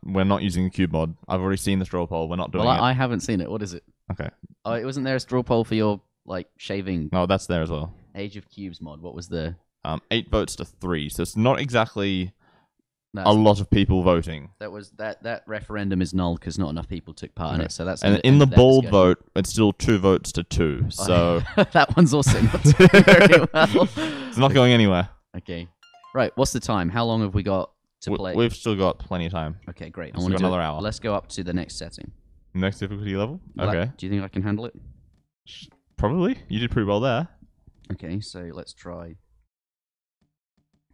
We're not using the cube mod. I've already seen the straw poll. We're not doing it. I haven't seen it. What is it? Okay. Oh, it wasn't there a straw poll for your like shaving No, that's there as well. Age of Cubes mod? What was the 8 votes to 3, so it's not exactly a lot of people voting. That referendum is null because not enough people took part in it. So that's and in the bold vote, it's still 2 votes to 2. So that one's also not doing very well. It's not going anywhere. Okay, right. What's the time? How long have we got to play? We've still got plenty of time. Okay, great. I want to do another hour. Let's go up to the next setting. Next difficulty level. Okay. Do you think I can handle it? Probably. You did pretty well there. Okay, so let's try.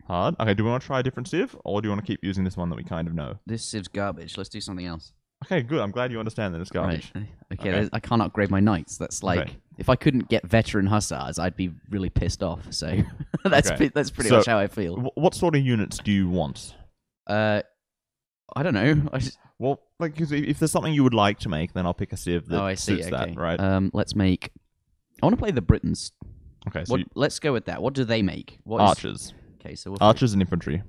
Hard. Okay, do we want to try a different civ, or do you want to keep using this one that we kind of know? This civ's garbage. Let's do something else. Okay, good. I'm glad you understand that it's garbage. Right. Okay. I can't upgrade my knights. That's like if I couldn't get veteran hussars, I'd be really pissed off. So that's pretty much how I feel. What sort of units do you want? I don't know. Well, like, 'cause if there's something you would like to make, then I'll pick a civ that suits that, right? Let's make. I want to play the Britons. Okay, so let's go with that. What do they make? Archers. Okay, so archers and infantry.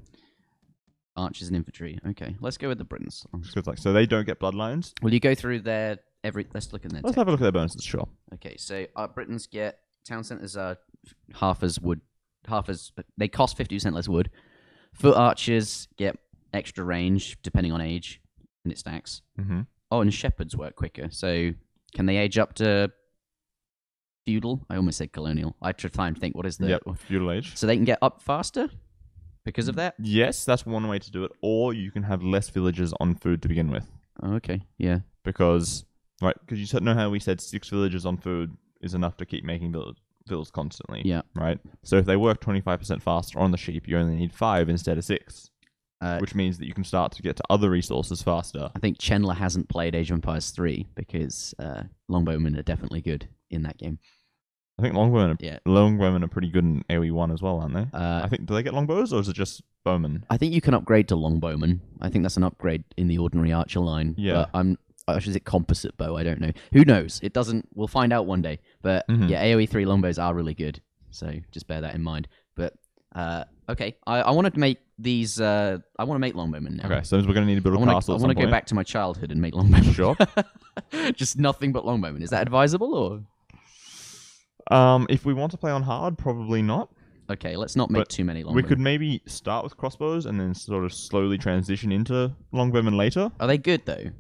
Archers and infantry. Okay, let's go with the Britons. So they don't get bloodlines. Will you go through their let's look at their. Let's have a look at their bonuses, sure. Okay, so our Britons get town centers are half as they cost 50% less wood. Foot archers get extra range depending on age, and it stacks. Mm-hmm. Oh, and shepherds work quicker. So can they age up to feudal? I almost said colonial. I try and think what is the feudal age. So they can get up faster because of that? Yes, that's one way to do it. Or you can have less villagers on food to begin with. Oh, okay, yeah. Because you know how we said 6 villagers on food is enough to keep making villas constantly. Yeah. Right? So if they work 25% faster on the sheep, you only need 5 instead of 6. Which means that you can start to get to other resources faster. I think Chenla hasn't played Age of Empires 3 because longbowmen are definitely good in that game. I think longbowmen are pretty good in AoE 1 as well, aren't they? I think, do they get longbows or is it just bowmen? I think you can upgrade to longbowman. I think that's an upgrade in the ordinary archer line. Yeah. But is it composite bow? I don't know. Who knows? It doesn't. We'll find out one day. But yeah, AoE 3 longbows are really good. So just bear that in mind. But okay, I want to make these. I want to make longbowmen now. Okay, so we're going to need to build a castle. I want to go back to my childhood and make longbowmen. Sure. Just nothing but longbowmen. Is that advisable or? If we want to play on hard, probably not. Okay, let's not make too many longbowmen. We could maybe start with crossbows and then sort of slowly transition into longbowmen later. Are they good though?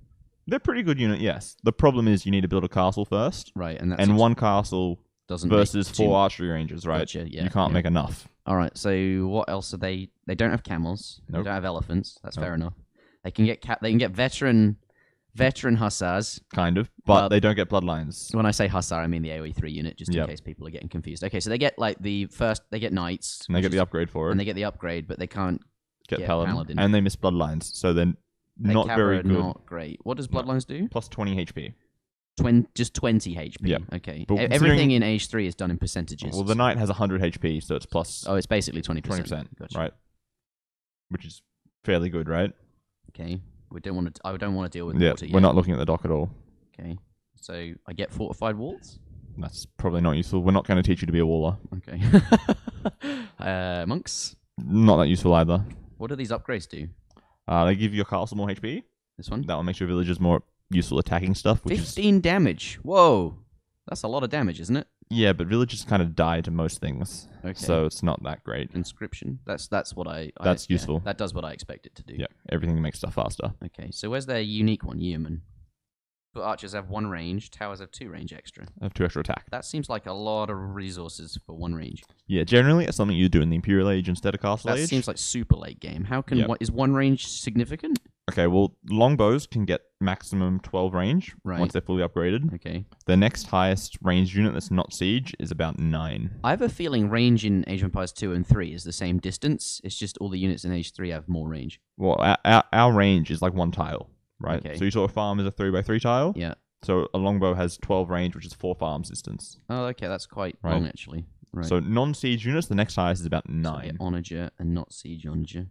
They're pretty good unit, yes. The problem is you need to build a castle first. Right, and one castle versus 4 archery ranges, right? Gotcha, yeah, you can't make enough. All right, so what else are they? They don't have camels. Nope. They don't have elephants. That's fair enough. They can get they can get veteran hussars. Kind of, but they don't get bloodlines. When I say hussar, I mean the AoE 3 unit, just in case people are getting confused. Okay, so they get like they get knights. And they get the upgrade for it. And they get the upgrade, but they can't get paladin. And they miss bloodlines, so they're not very good. Not great. What does bloodlines do? Plus 20 HP. Just 20 HP. Yep. Okay. Everything in Age 3 is done in percentages. Well, the knight has 100 HP, so it's plus. Oh, it's basically 20%. 20%, gotcha. Right? Which is fairly good, right? Okay. I don't want to deal with water yet. We're not looking at the dock at all. Okay. So I get fortified walls. That's probably not useful. We're not going to teach you to be a waller. Okay. Monks. Not that useful either. What do these upgrades do? They give your castle more HP. This one. That will make your villagers more useful attacking stuff. 15 damage. Whoa. That's a lot of damage, isn't it? Yeah, but villagers kind of die to most things. Okay. So it's not that great. Inscription. That's what That's useful. Yeah, that does what I expect it to do. Yeah, everything makes stuff faster. Okay, so where's their unique one? Yeoman. But archers have 1 range, towers have 2 range extra. They have 2 extra attack. That seems like a lot of resources for 1 range. Yeah, generally it's something you do in the Imperial Age instead of Castle Age. That seems like super late game. How can is 1 range significant? Okay, well, longbows can get maximum 12 range once they're fully upgraded. Okay. The next highest ranged unit that's not siege is about 9. I have a feeling range in Age of Empires 2 and 3 is the same distance. It's just all the units in Age 3 have more range. Well, our range is like 1 tile, right? Okay. So you saw a farm is a 3x3 tile. Yeah. So a longbow has 12 range, which is 4 farms distance. Oh, okay, that's quite long actually. Right. So non-siege units, the next highest is about 9. So onager and not siege onager.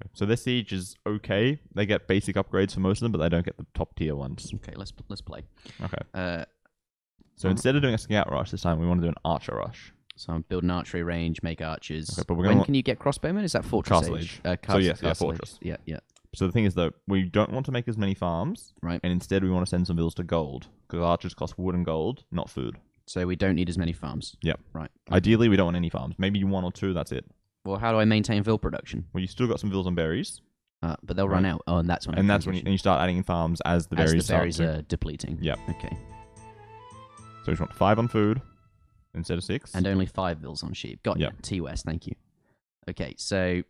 Okay. So their siege is okay. They get basic upgrades for most of them, but they don't get the top tier ones. Okay, let's play. Okay. So instead of doing a scout rush this time, we want to do an archer rush. So I'm building archery range, make archers. Okay, but when can you get crossbowmen? Is that Fortress Castle Age? So yes, Fortress. Yeah, yeah. So the thing is, though, we don't want to make as many farms, right? And instead we want to send some vills to gold, because archers cost wood and gold, not food. So we don't need as many farms. Yep. Right. Ideally, we don't want any farms. Maybe 1 or 2, that's it. Well, how do I maintain vill production? Well, you still got some vills and berries. But they'll run out. Oh, and that's when. And that's when you start adding in farms as the berries are depleting. Yep. Okay. So we just want 5 on food instead of 6. And only 5 vills on sheep. Got you. T-West, thank you. Okay, so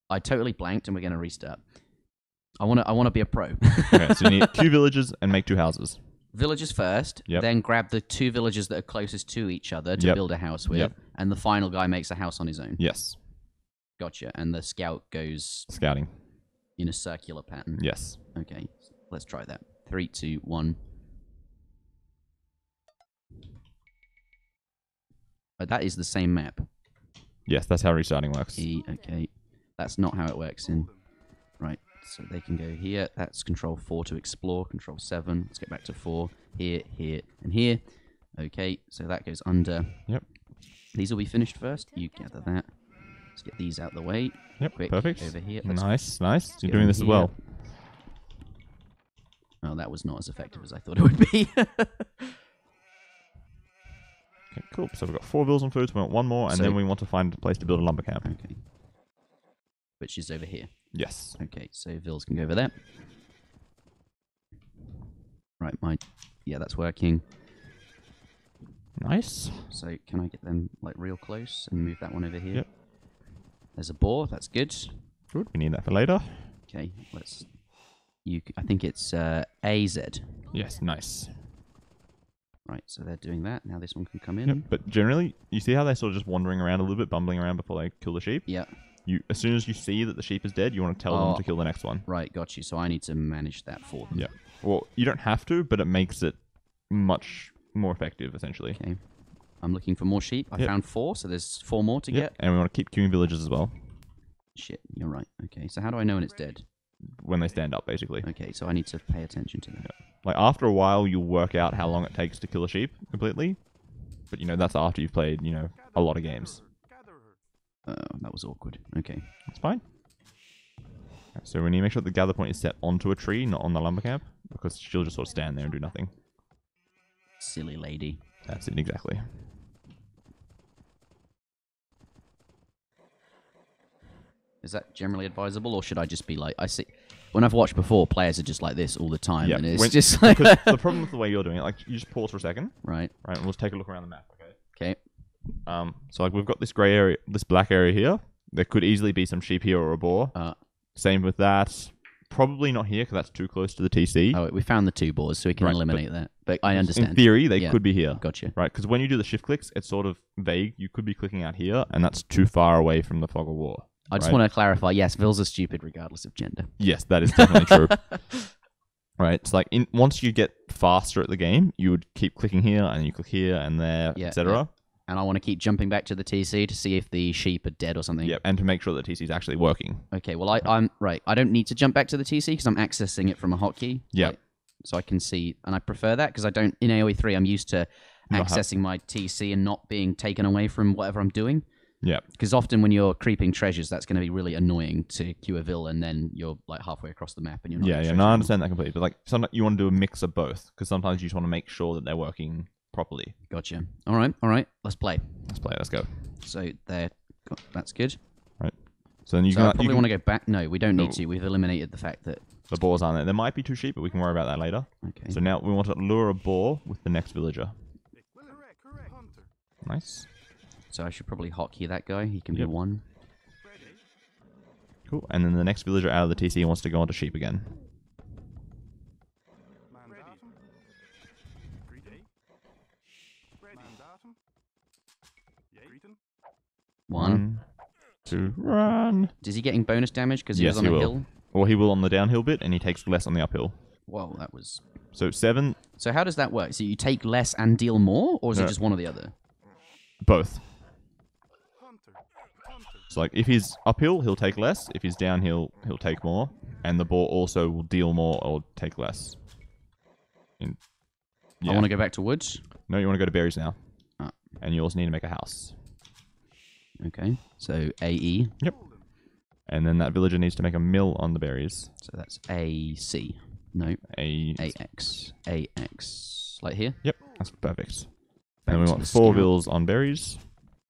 I totally blanked, and we're going to restart. I want to be a pro. Okay, so you need 2 villages and make 2 houses. Villages first, then grab the 2 villages that are closest to each other to build a house with, and the final guy makes a house on his own. Yes. Gotcha. And the scout goes... Scouting. In a circular pattern. Yes. Okay, let's try that. 3, 2, 1. Oh, that is the same map. Yes, that's how restarting works. Okay. That's not how it works in... Right, so they can go here. That's control 4 to explore. Control 7. Let's get back to 4. Here, here, and here. Okay, so that goes under. Yep. These will be finished first. You gather that. Let's get these out the way. Yep, quick. perfect. Over here. Nice, nice. You're doing this as well. Oh, that was not as effective as I thought it would be. Okay, cool. So we've got 4 vills on food, so we want 1 more, and then we want to find a place to build a lumber camp. Okay. Which is over here. Yes. Okay, so vills can go over there. Right, yeah, that's working. Nice. So can I get them like real close and move that one over here? Yep. There's a boar. That's good. Good. We need that for later. Okay, let's. I think it's AZ. Yes. Nice. Right, so they're doing that. Now this one can come in. Yep. But generally, you see how they're sort of just wandering around a little bit, bumbling around before they kill the sheep? Yeah. As soon as you see that the sheep is dead, you want to tell them to kill the next one. Right, got you. So I need to manage that for them. Yeah. Well, you don't have to, but it makes it much more effective, essentially. Okay. I'm looking for more sheep. I found 4, so there's 4 more to get. And we want to keep queuing villages as well. Shit, you're right. Okay, so how do I know when it's dead? When they stand up, basically. Okay, so I need to pay attention to that. Yeah. Like, after a while, you'll work out how long it takes to kill a sheep completely. But, that's after you've played, a lot of games. That was awkward. Okay. That's fine. Okay, so we need to make sure the gather point is set onto a tree, not on the lumber camp. Because she'll just sort of stand there and do nothing. Silly lady. That's it, exactly. Is that generally advisable, or should I just be like... I see... When I've watched before, players are just like this all the time, and it's just like... Because the problem with the way you're doing it, like, you just pause for a second. Right. Right, and we'll just take a look around the map, okay? Okay. So, like, we've got this grey area, this black area here. There could easily be some sheep here or a boar. Same with that. Probably not here, because that's too close to the TC. Oh, we found the 2 boars, so we can eliminate that. But I understand. In theory, they could be here. Gotcha. Right, because when you do the shift clicks, it's sort of vague. You could be clicking out here, and that's too far away from the fog of war. I just want to clarify, yes, vills are stupid regardless of gender. Yes, that is definitely true. Right, it's like once you get faster at the game, you would keep clicking here, and you click here and there, etc. Yeah. And I want to keep jumping back to the TC to see if the sheep are dead or something. Yep, and to make sure that TC is actually working. Okay, well, I'm right. I don't need to jump back to the TC because I'm accessing it from a hotkey. Yeah. So I can see, and I prefer that because I don't, in AoE 3, I'm used to accessing my TC and not being taken away from whatever I'm doing. Yeah. Because often when you're creeping treasures, that's going to be really annoying to queue a vill, and then you're like halfway across the map and you're not. Yeah, no, I understand that completely. But like, sometimes you want to do a mix of both because sometimes you just want to make sure that they're working properly. Gotcha. All right. Let's play. Let's go. So that's good. Right. So then I probably want to go back. No, we don't need to. We've eliminated the fact that the boars aren't there. There might be 2 sheep, but we can worry about that later. Okay. So now we want to lure a boar with the next villager. Nice. So I should probably hotkey that guy. He can be 1. Cool. And then the next villager out of the TC wants to go onto sheep again. One, 2, run. Is he getting bonus damage because he Yes, was on he a will. hill? Or he will on the downhill bit, and he takes less on the uphill. Whoa, that was... So 7, So how does that work? So you take less and deal more, or is it No. just one or the other? both. So like if he's uphill, he'll take less. If he's downhill, he'll take more. And the boar also will deal more or take less. I want to go back to woods. No, you want to go to berries now. Ah. And you also need to make a house. Okay, so AE. Yep. And then that villager needs to make a mill on the berries. So that's AC. No, A. AX. AX. Like here? Yep, that's perfect. Back And we to want the 4 scout. vills on berries.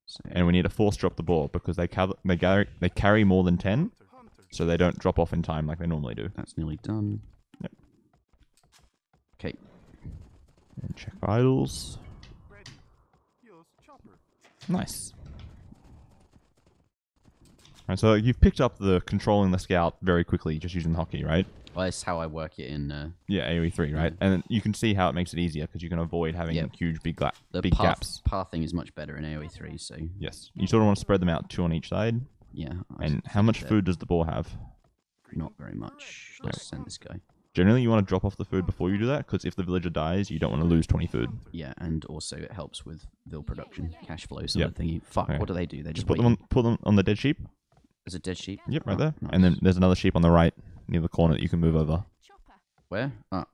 So, And we need to force drop the boar because they carry more than 10, so they don't drop off in time like they normally do. that's nearly done. Yep. Okay. And check vitals. Nice. Alright, so you've picked up the controlling the scout very quickly just using the hotkey, right? Well, that's how I work it in Yeah, AoE3, right? And then you can see how it makes it easier because you can avoid having Yep. huge big the big gaps. pathing is much better in AoE3, so Yes. You sort of want to spread them out 2 on each side. yeah. And how much food does the boar have? Not very much. Let's send this guy. Generally, you want to drop off the food before you do that because if the villager dies, you don't want to lose 20 food. Yeah, and also it helps with vil production, cash flow, sort Yep. of thingy. Fuck, Okay. what do they do? They Just just put them on the dead sheep. There's a dead sheep. Yep, right Oh, there. nice. And then there's another sheep on the right near the corner that you can move over Where? Ah,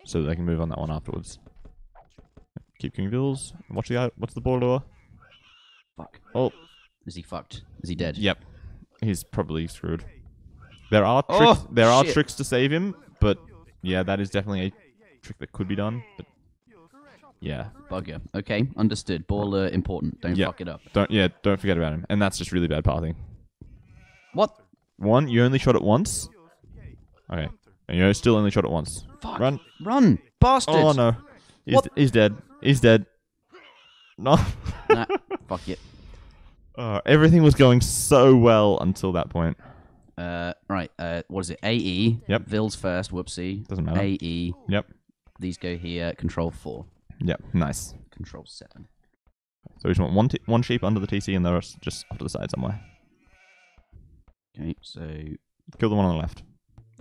so they can move on that one afterwards. Keep killing vills. Watch the guy. What's the boar lure? fuck. Oh, Is he fucked? Is he dead? yep. He's probably screwed. There are Oh, tricks. There are shit. tricks to save him, but yeah, that is definitely a trick that could be done. But yeah, Bugger. Okay, understood. Baller important. Don't Yep. fuck it up. don't forget about him. And that's just really bad pathing. What? 1, you only shot it once. Okay, and you still only shot it once. Fuck. Run. Run, bastard. Oh no, What? he's dead. He's dead. No. Nah, fuck it. Everything was going so well until that point. Right. What is it? AE. Yep. Vils first. Whoopsie. Doesn't matter. AE. Yep. These go here. Control 4. Yep. Nice. Control 7. So we just want one sheep under the TC and the rest just off to the side somewhere. Okay, so Kill the one on the left.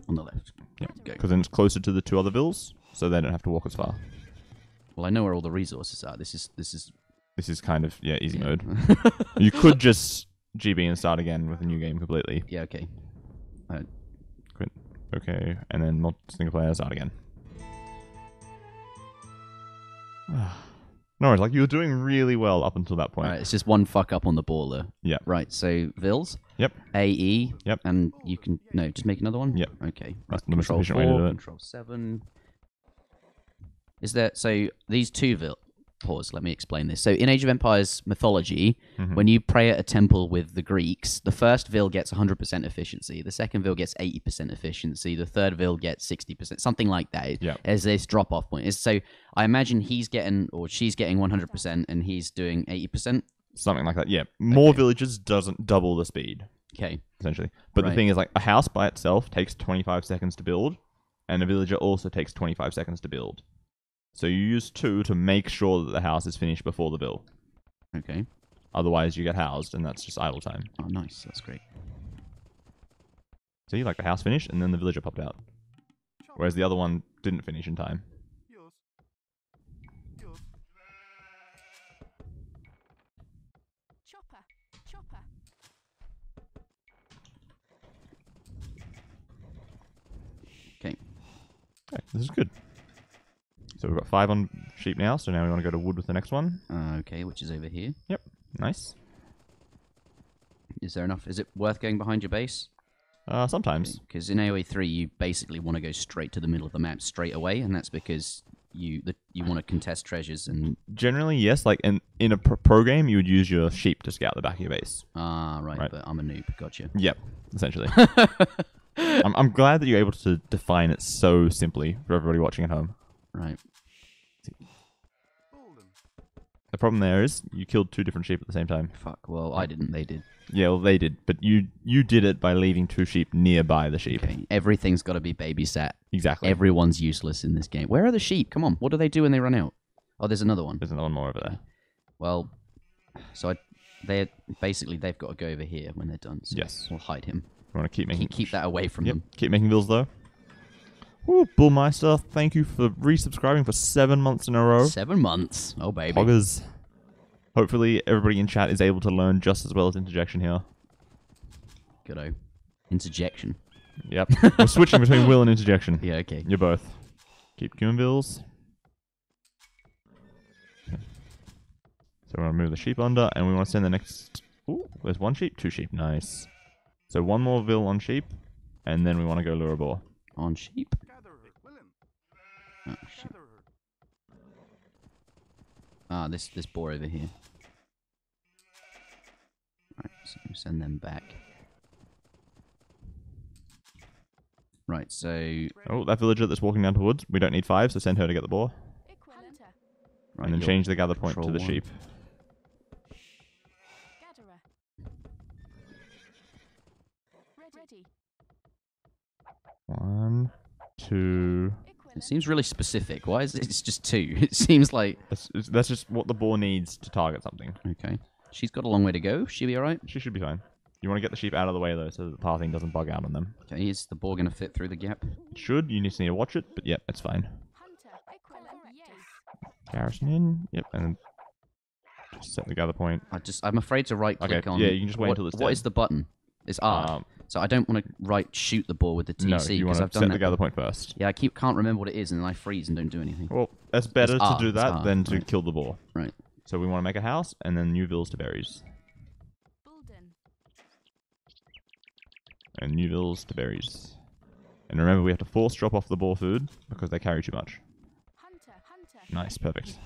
on the left. Yep. Go. Because then it's closer to the 2 other vills, so they don't have to walk as far. Well, I know where all the resources are. This is. This is kind of, easy yeah. mode. You could just GB and start again with a new game completely. Yeah. Okay. Quit. Okay, and then single player, start again. No worries, like you were doing really well up until that point. All right. It's just one fuck up on the baller. Yeah. Right. So Vils. Yep. AE. Yep. And you can just make another one. Yep. Okay. That's the most Control efficient way to 4, do it. Control 7. Is there so these two pause, let me explain this. So in Age of Empires mythology, Mhm. when you pray at a temple with the Greeks, the first vil gets 100% efficiency, the second vil gets 80% efficiency, the third vil gets 60%, something like that. Yeah. As this drop off point. So I imagine he's getting or she's getting 100% and he's doing 80%. Something like that, yeah. More Okay. villages doesn't double the speed, Okay. essentially. But the Right. thing is, like, a house by itself takes 25 seconds to build, and a villager also takes 25 seconds to build. So you use 2 to make sure that the house is finished before the bill. Okay. Otherwise, you get housed, and that's just idle time. Oh, nice. That's great. See, like the house finished, and then the villager popped out. Whereas the other one didn't finish in time. Chopper. Okay. Okay, this is good. So we've got 5 on sheep now, so now we want to go to wood with the next one. Okay, which is over here. Nice. Is there enough? Is it worth going behind your base? Sometimes. Because in AoE3, you basically want to go straight to the middle of the map straight away, and that's because you want to contest treasures and... Generally, yes. Like in a pro game, you would use your sheep to scout the back of your base. Ah, right, Right. but I'm a noob. Gotcha. Yep, essentially. I'm glad that you're able to define it so simply for everybody watching at home. Right. The problem there is you killed 2 different sheep at the same time. Fuck. Well, I didn't. They did. Yeah, well, they did, but you did it by leaving 2 sheep nearby the sheep. Okay. Everything's got to be babysat. Exactly. Everyone's useless in this game. Where are the sheep? Come on. What do they do when they run out? Oh, there's another one. There's another one more over there. Well, so they've got to go over here when they're done. So Yes. we'll hide him. You want to keep making... Keep that away from them. Keep making bills, though. Ooh, Bullmeister, thank you for resubscribing for 7 months in a row. 7 months. Oh, baby. Poggers. Hopefully, everybody in chat is able to learn just as well as Interjection here. Good-o. Interjection. Yep. We're switching between Will and Interjection. Yeah, okay. You're both. Keep queuing bills. Okay. So we're going to move the sheep under, and we want to send the next... Ooh, there's 1 sheep, 2 sheep. Nice. So 1 more Vil on sheep, and then we want to go lure a boar. On sheep. Oh, shit. Ah, this boar over here. Right, so send them back. Right, so... Oh, that villager that's walking down to woods, we don't need 5, so send her to get the boar. Right, And then change the gather point to the one. sheep. Ready. 1, 2... It seems really specific. Why is it? It's just 2? It seems like... That's just what the boar needs to target something. Okay. She's got a long way to go. She'll be alright? She should be fine. You want to get the sheep out of the way, though, so that the pathing doesn't bug out on them. Okay, is the boar going to fit through the gap? It should. You just need to watch it, but yep, it's fine. Yes. Garrison in. Yep, and then just set the gather point. I'm afraid to right-click Okay, on... yeah, you can just wait until it's What dead. is the button? It's R. So I don't want to shoot the boar with the TC, No, you want because to I've done set that. the gather point first. Yeah, I can't remember what it is, and then I freeze and don't do anything. Well, it's better It's to R, do it's that R, than to right. kill the boar. Right. So we want to make a house, and then new vills to berries. And new vills to berries. And remember, we have to force drop off the boar food, because they carry too much. Nice, perfect.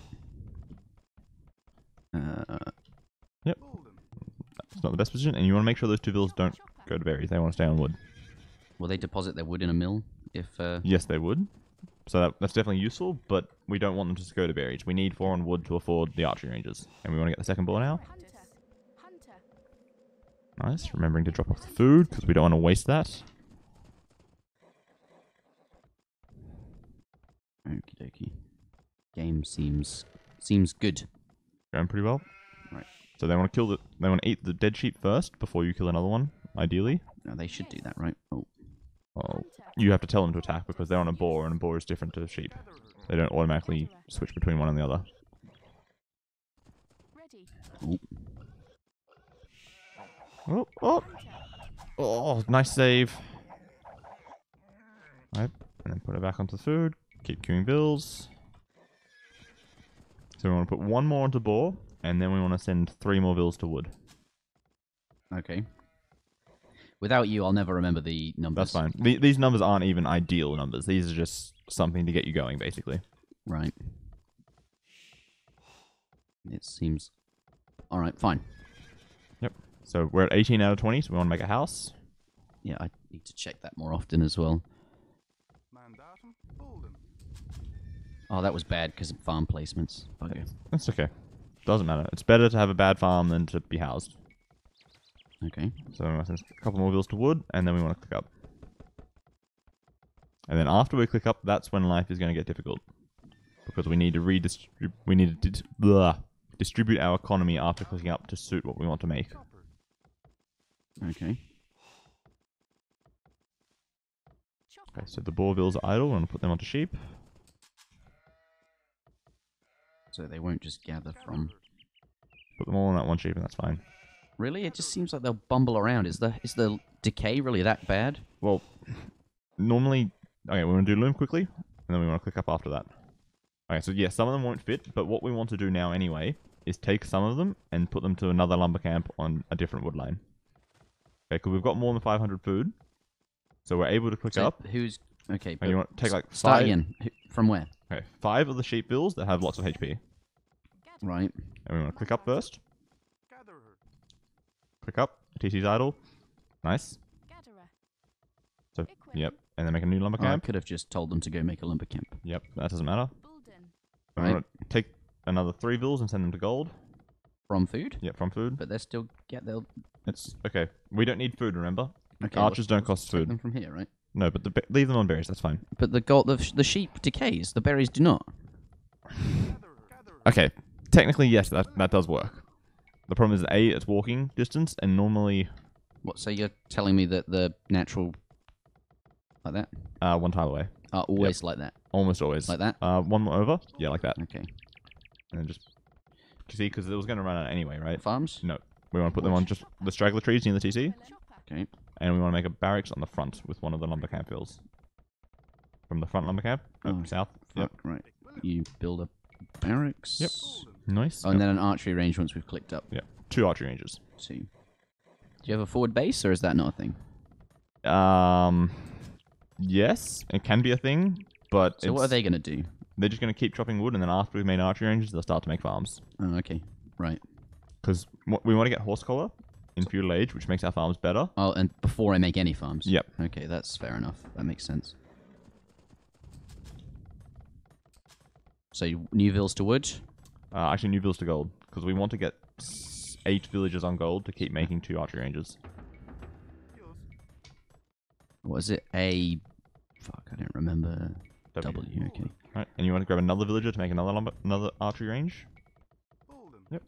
Yep. It's not the best position, and you want to make sure those 2 vills don't go to berries. They want to stay on wood. Will they deposit their wood in a mill? If Yes, they would. So that's definitely useful, but we don't want them to just go to berries. We need 4 on wood to afford the archery ranges. And we want to get the second boar now. Nice. Remembering to drop off the food, because we don't want to waste that. Okie dokie. Game seems good. Going pretty well. Right. So they want to they want to eat the dead sheep first before you kill another one, ideally. No, they should do that, right? Oh. Well, you have to tell them to attack because they're on a boar, and a boar is different to a sheep. They don't automatically switch between one and the other. Oh. Oh, oh, oh, nice save. Right, and then put it back onto the food. Keep queuing bills. So we want to put 1 more onto boar, and then we want to send 3 more bills to wood. Okay. Without you, I'll never remember the numbers. That's fine. These numbers aren't even ideal numbers. These are just something to get you going, basically. Right. It seems... Alright, fine. Yep. So we're at 18 out of 20, so we want to make a house. Yeah, I need to check that more often as well. Oh, that was bad because of farm placements. Okay. That's okay. Doesn't matter. It's better to have a bad farm than to be housed. Okay. So we want to send a couple more bills to wood, and then we want to click up. And then after we click up, that's when life is going to get difficult. Because we need to distribute our economy after clicking up to suit what we want to make. Okay. Okay, so the boar bills are idle. We're going to put them onto sheep. So they won't just gather from... Put them all on that 1 sheep, and that's fine. Really? It just seems like they'll bumble around. Is the decay really that bad? Well, normally... Okay, we're going to do loom quickly, and then we want to click up after that. Okay, so yeah, some of them won't fit, but what we want to do now anyway is take some of them and put them to another lumber camp on a different wood line. Okay, because we've got more than 500 food, so we're able to click up. Who's... Okay, And you want to take like 5... Start again. From where? Okay, 5 of the sheep bills that have lots of HP. Right. And we want to click up first. Click up. TC's idle. Nice. So, yep. And then make a new lumber Oh, I camp. could have just told them to go make a lumber camp. Yep, that doesn't matter. Right. Take another 3 vills and send them to gold. From food? Yep, from food. But they're still they'll. It's okay. We don't need food, remember? Okay, Archers don't cost take food. them from here, right? No, but leave them on berries. That's fine. But the sheep decays. The berries do not. Okay, technically yes, that does work. The problem is A, it's walking distance, and normally What? So you're telling me that the natural like that 1 tile away. are always like that? Almost always. Like that? 1 more over. Yeah, like that. Okay. And then just see, because it was going to run out anyway, right? Farms? No, we want to put them on just the straggler trees near the TC, Okay. and we want to make a barracks on the front with one of the lumber camp hills. From the front lumber camp, Oh, south. Yep. Fuck, right. You build a barracks. Yep. Nice. Oh, and then an archery range once we've clicked up. Yep. 2 archery ranges. 2. Do you have a forward base, or is that not a thing? Yes, it can be a thing, but So what are they going to do? They're just going to keep chopping wood, and then after we've made archery ranges, they'll start to make farms. Oh, okay. Right. Because we want to get horse collar in feudal age, which makes our farms better. Oh, and before I make any farms? Yep. Okay, that's fair enough. That makes sense. So, new vills to wood? Actually, new villas to gold, because we want to get 8 villages on gold to keep making 2 archery ranges. What is it? Fuck, I don't remember. W, okay. Right, and you want to grab another villager to make another archery range. Yep.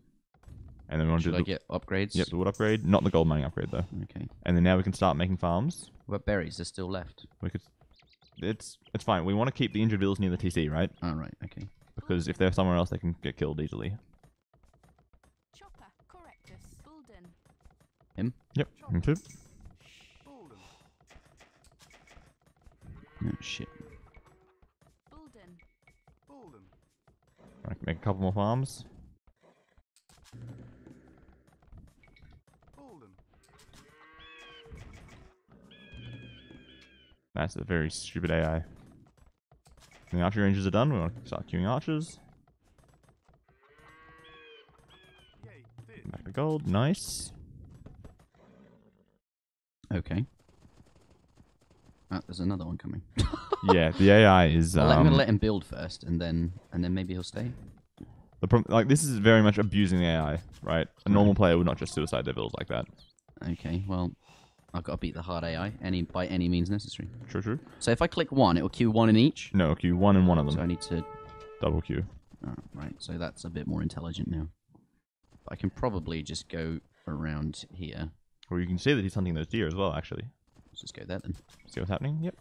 And then we want to Should do I get upgrades? Yep, the wood upgrade, not the gold mining upgrade though. Okay. And then now we can start making farms. What about berries? They're still left. We could. It's fine. We want to keep the injured vills near the TC, right? Oh, right, okay. Because if they're somewhere else, they can get killed easily. Chopper, correctus, Bulden. Him? Yep, him too. Oh, shit. Bulden. Right, make a couple more farms. That's a very stupid AI. When the archery ranges are done, we want to start queuing archers. Back to gold, nice. Okay. There's another one coming. Yeah, the AI is. I'm gonna let him build first, and then maybe he'll stay. The like this is very much abusing the AI, right? A normal player would not just suicide their builds like that. Okay, well, I've got to beat the hard AI by any means necessary. True. So if I click 1, it will queue 1 in each. No, queue 1 in one of them. So I need to. Double queue. Oh, right, so that's a bit more intelligent now. But I can probably just go around here. Or you can see that he's hunting those deer as well, actually. Let's just go there then. See what's happening? Yep.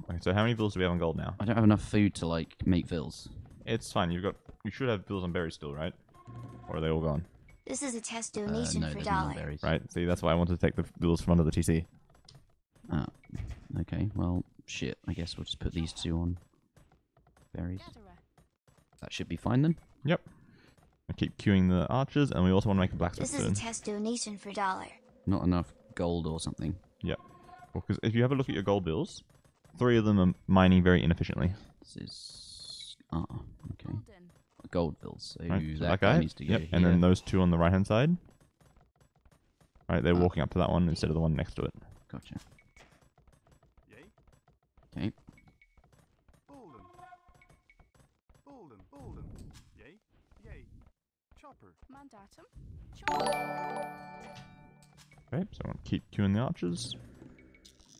Okay, so how many vills do we have on gold now? I don't have enough food to like make vills. It's fine. You should have vills on berries still, right? Or are they all gone? This is a test donation No, for there's no $1. berries. Right. See, that's why I wanted to take the vills from under the TC. Ah, okay. Well, shit. I guess we'll just put these 2 on berries. Gatherer. That should be fine then. Yep. I keep queuing the archers, and we also want to make a blacksmith This is a soon. test donation for $1. Not enough gold or something. Yep. Because if you have a look at your gold bills, 3 of them are mining very inefficiently. This is okay. Bulden. Gold bills. So Right, so that guy needs to go yep. here. And then those 2 on the right hand side. Right, they're Ah. walking up to that one instead of the one next to it. Gotcha. Okay. Mandatum. Chopper. Okay, so I want to keep queuing the archers.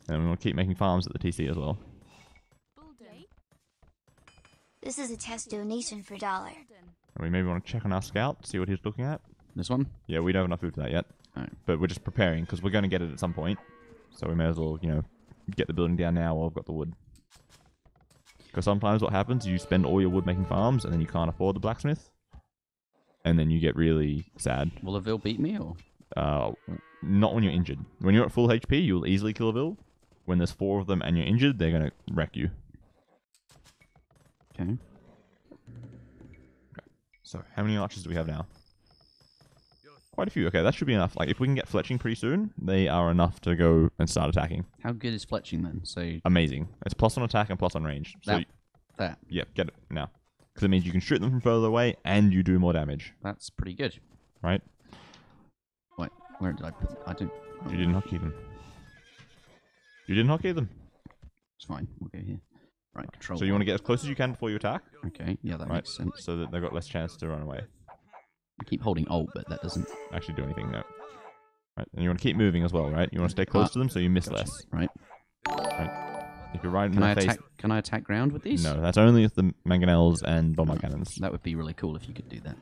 And we want to keep making farms at the TC as well. Bulden. This is a test donation for $1. And we maybe want to check on our scout, see what he's looking at. This one? Yeah, we don't have enough food for that yet. Alright. But we're just preparing, because we're going to get it at some point. So we may as well, get the building down now while we've got the wood. Because sometimes what happens, you spend all your wood making farms, and then you can't afford the blacksmith. And then you get really sad. Will a Vil beat me or? Not when you're injured. When you're at full HP, you'll easily kill a Vil. When there's 4 of them and you're injured, they're going to wreck you. Okay. So, how many archers do we have now? Quite a few. Okay, that should be enough. Like, if we can get fletching pretty soon, they are enough to go and start attacking. How good is fletching then? So Amazing. It's plus on attack and plus on range. So, that. yeah, get it now. Because it means you can shoot them from further away and you do more damage. That's pretty good. Right? Wait, where did I put? I didn't. Oh, You didn't hotkey them. You didn't hotkey them. it's fine. We'll go here. Right, control. So you want to get as close as you can before you attack. Okay, yeah, that Right. makes sense. So that they've got less chance to run away. I keep holding Alt, but that doesn't Actually do anything, no. Right. And you want to keep moving as well, right? You want to stay close to them so you miss less. Right. Right. If you're right in Can I their face... attack? Can I attack ground with these? No, that's only with the mangonels and bombard cannons. That would be really cool if you could do that.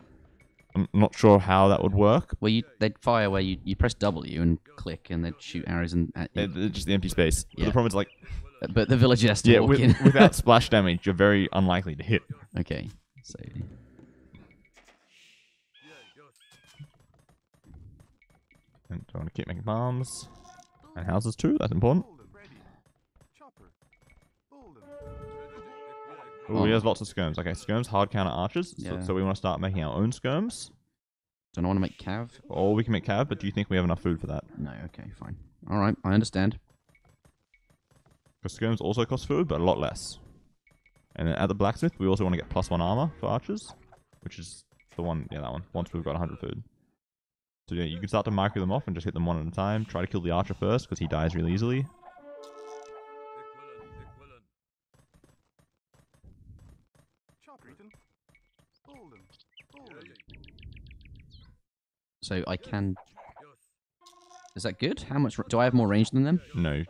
I'm not sure how that would work. Well, they'd fire where you press W and click, and they'd shoot arrows at you. It's just the empty space. But Yeah. the problem is, like... But the villager has to walk in. without splash damage, you're very unlikely to hit. Okay, so... And I want to keep making farms. And houses too, that's important. Oh, he has lots of skirms. Okay, skirms hard counter archers. Yeah. So we want to start making our own skirms. Don't I want to make cav? Or we can make cav, but do you think we have enough food for that? No, okay, fine. Alright, I understand. Because skirms also cost food, but a lot less. And then at the blacksmith, we also want to get +1 armor for archers. Which is the one, yeah, that one. Once we've got 100 food. So yeah, you can start to micro them off and just hit them one at a time. Try to kill the archer first, because he dies really easily. So I can... Is that good? How much... Do I have more range than them? No,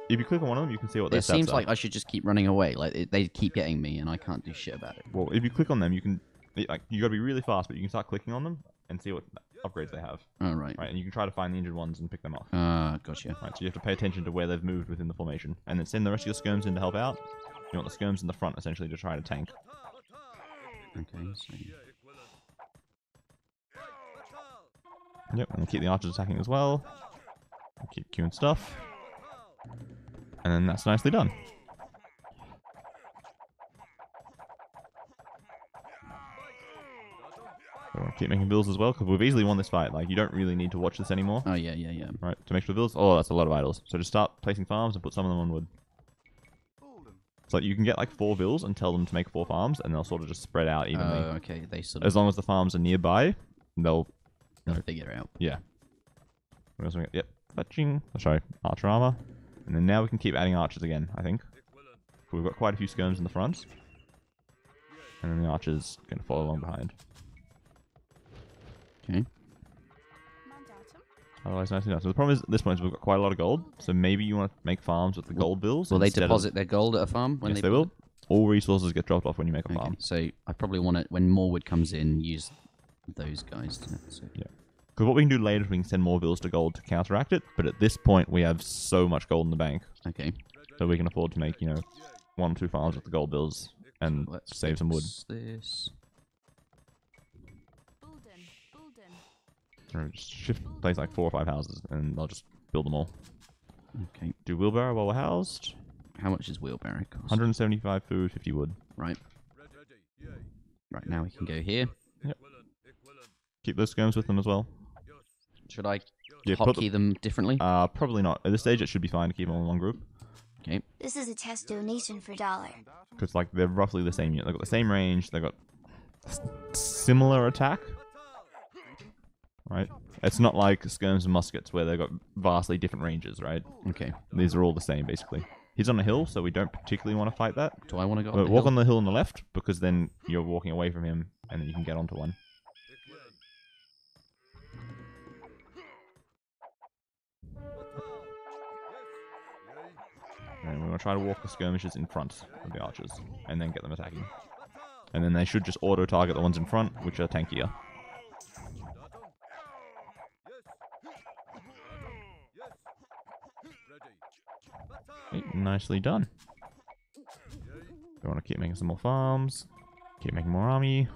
if you click on one of them, you can see what their It stats seems are. like I should just keep running away. Like, they keep getting me, and I can't do shit about it. Well, if you click on them, you can... Like, you gotta be really fast, but you can start clicking on them and see what upgrades they have. Oh, right. Right, and you can try to find the injured ones and pick them off. Gotcha. Right, so you have to pay attention to where they've moved within the formation. And then send the rest of your skirms in to help out. You want the skirms in the front, essentially, to try to tank. Okay, so... Yep, and keep the archers attacking as well. Keep queuing stuff. And then that's nicely done. So we'll keep making builds as well, because we've easily won this fight. Like, you don't really need to watch this anymore. Oh, yeah, yeah, yeah. Right, to make sure the builds... Oh, that's a lot of idols. So just start placing farms and put some of them on wood. So you can get like 4 vills and tell them to make 4 farms, and they'll sort of just spread out evenly. Oh, okay. They sort of... As long as the farms are nearby, they'll figure it out. Yeah. What else we got? Yep. Fetching. Oh, sorry. Archer armor. And then now we can keep adding archers again, I think. We've got quite a few skirms in the front. And then the archers are going to follow along behind. Okay. Otherwise, nicely done. So the problem is, at this point, is we've got quite a lot of gold. So maybe you want to make farms with the gold bills. Will they instead deposit their gold at a farm? When Yes, they will. All resources get dropped off when you make a Okay, farm. so I probably want to, when more wood comes in, use those guys to... So. Yeah. Because what we can do later is we can send more bills to gold to counteract it. But at this point, we have so much gold in the bank. Okay. So we can afford to make, 1 or 2 farms with the gold bills and Let's save some wood. This. Or just shift, place like 4 or 5 houses, and I'll just build them all. Okay. Do wheelbarrow while we're housed. How much is wheelbarrow cost? 175 food, 50 wood. Right. Right, now we can go here. Yep. Keep those skirms with them as well. Should I Yeah, hotkey them differently? Probably not. At this stage, it should be fine to keep them all in one group. Okay. This is a test donation for $1. Because like they're roughly the same unit. They've got the same range. They've got similar attack. Right? It's not like skirms and muskets where they've got vastly different ranges, right? Okay. These are all the same, basically. He's on a hill, so we don't particularly want to fight that. Do I want to go But on the walk hill? on the hill on the left, because then you're walking away from him, and then you can get onto one. And we want to try to walk the skirmishers in front of the archers, and then get them attacking. And then they should just auto-target the ones in front, which are tankier. Okay, nicely done. We want to keep making some more farms, keep making more army.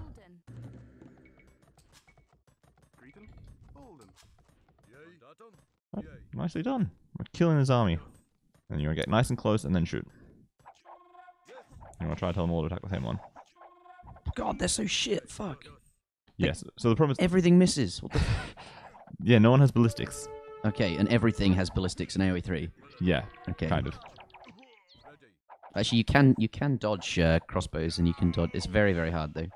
Right, nicely done. We're killing his army. And you want to get nice and close and then shoot. You want to try to tell them all to attack the same one. God, they're so shit. Fuck. Yes. So the problem is, Everything misses. What the yeah, no one has ballistics. Okay, and everything has ballistics in AoE3. Yeah, Okay. kind of. Actually, you can dodge crossbows, and you can dodge. It's very, very hard though.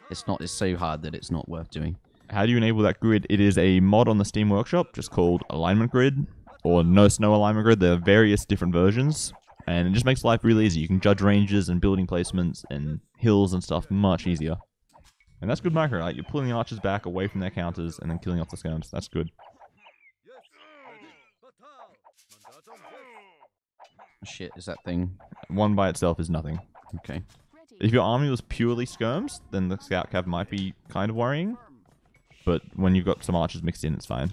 It's not. It's so hard that it's not worth doing. How do you enable that grid? It is a mod on the Steam Workshop, just called Alignment Grid, or No Snow Alignment Grid. There are various different versions. And it just makes life really easy. You can judge ranges and building placements and hills and stuff much easier. And that's good micro, right? You're pulling the archers back away from their counters and then killing off the skirms. That's good. Shit, is that thing? One by itself is nothing. Okay. If your army was purely skirms, then the scout cav might be kind of worrying. But when you've got some archers mixed in, it's fine.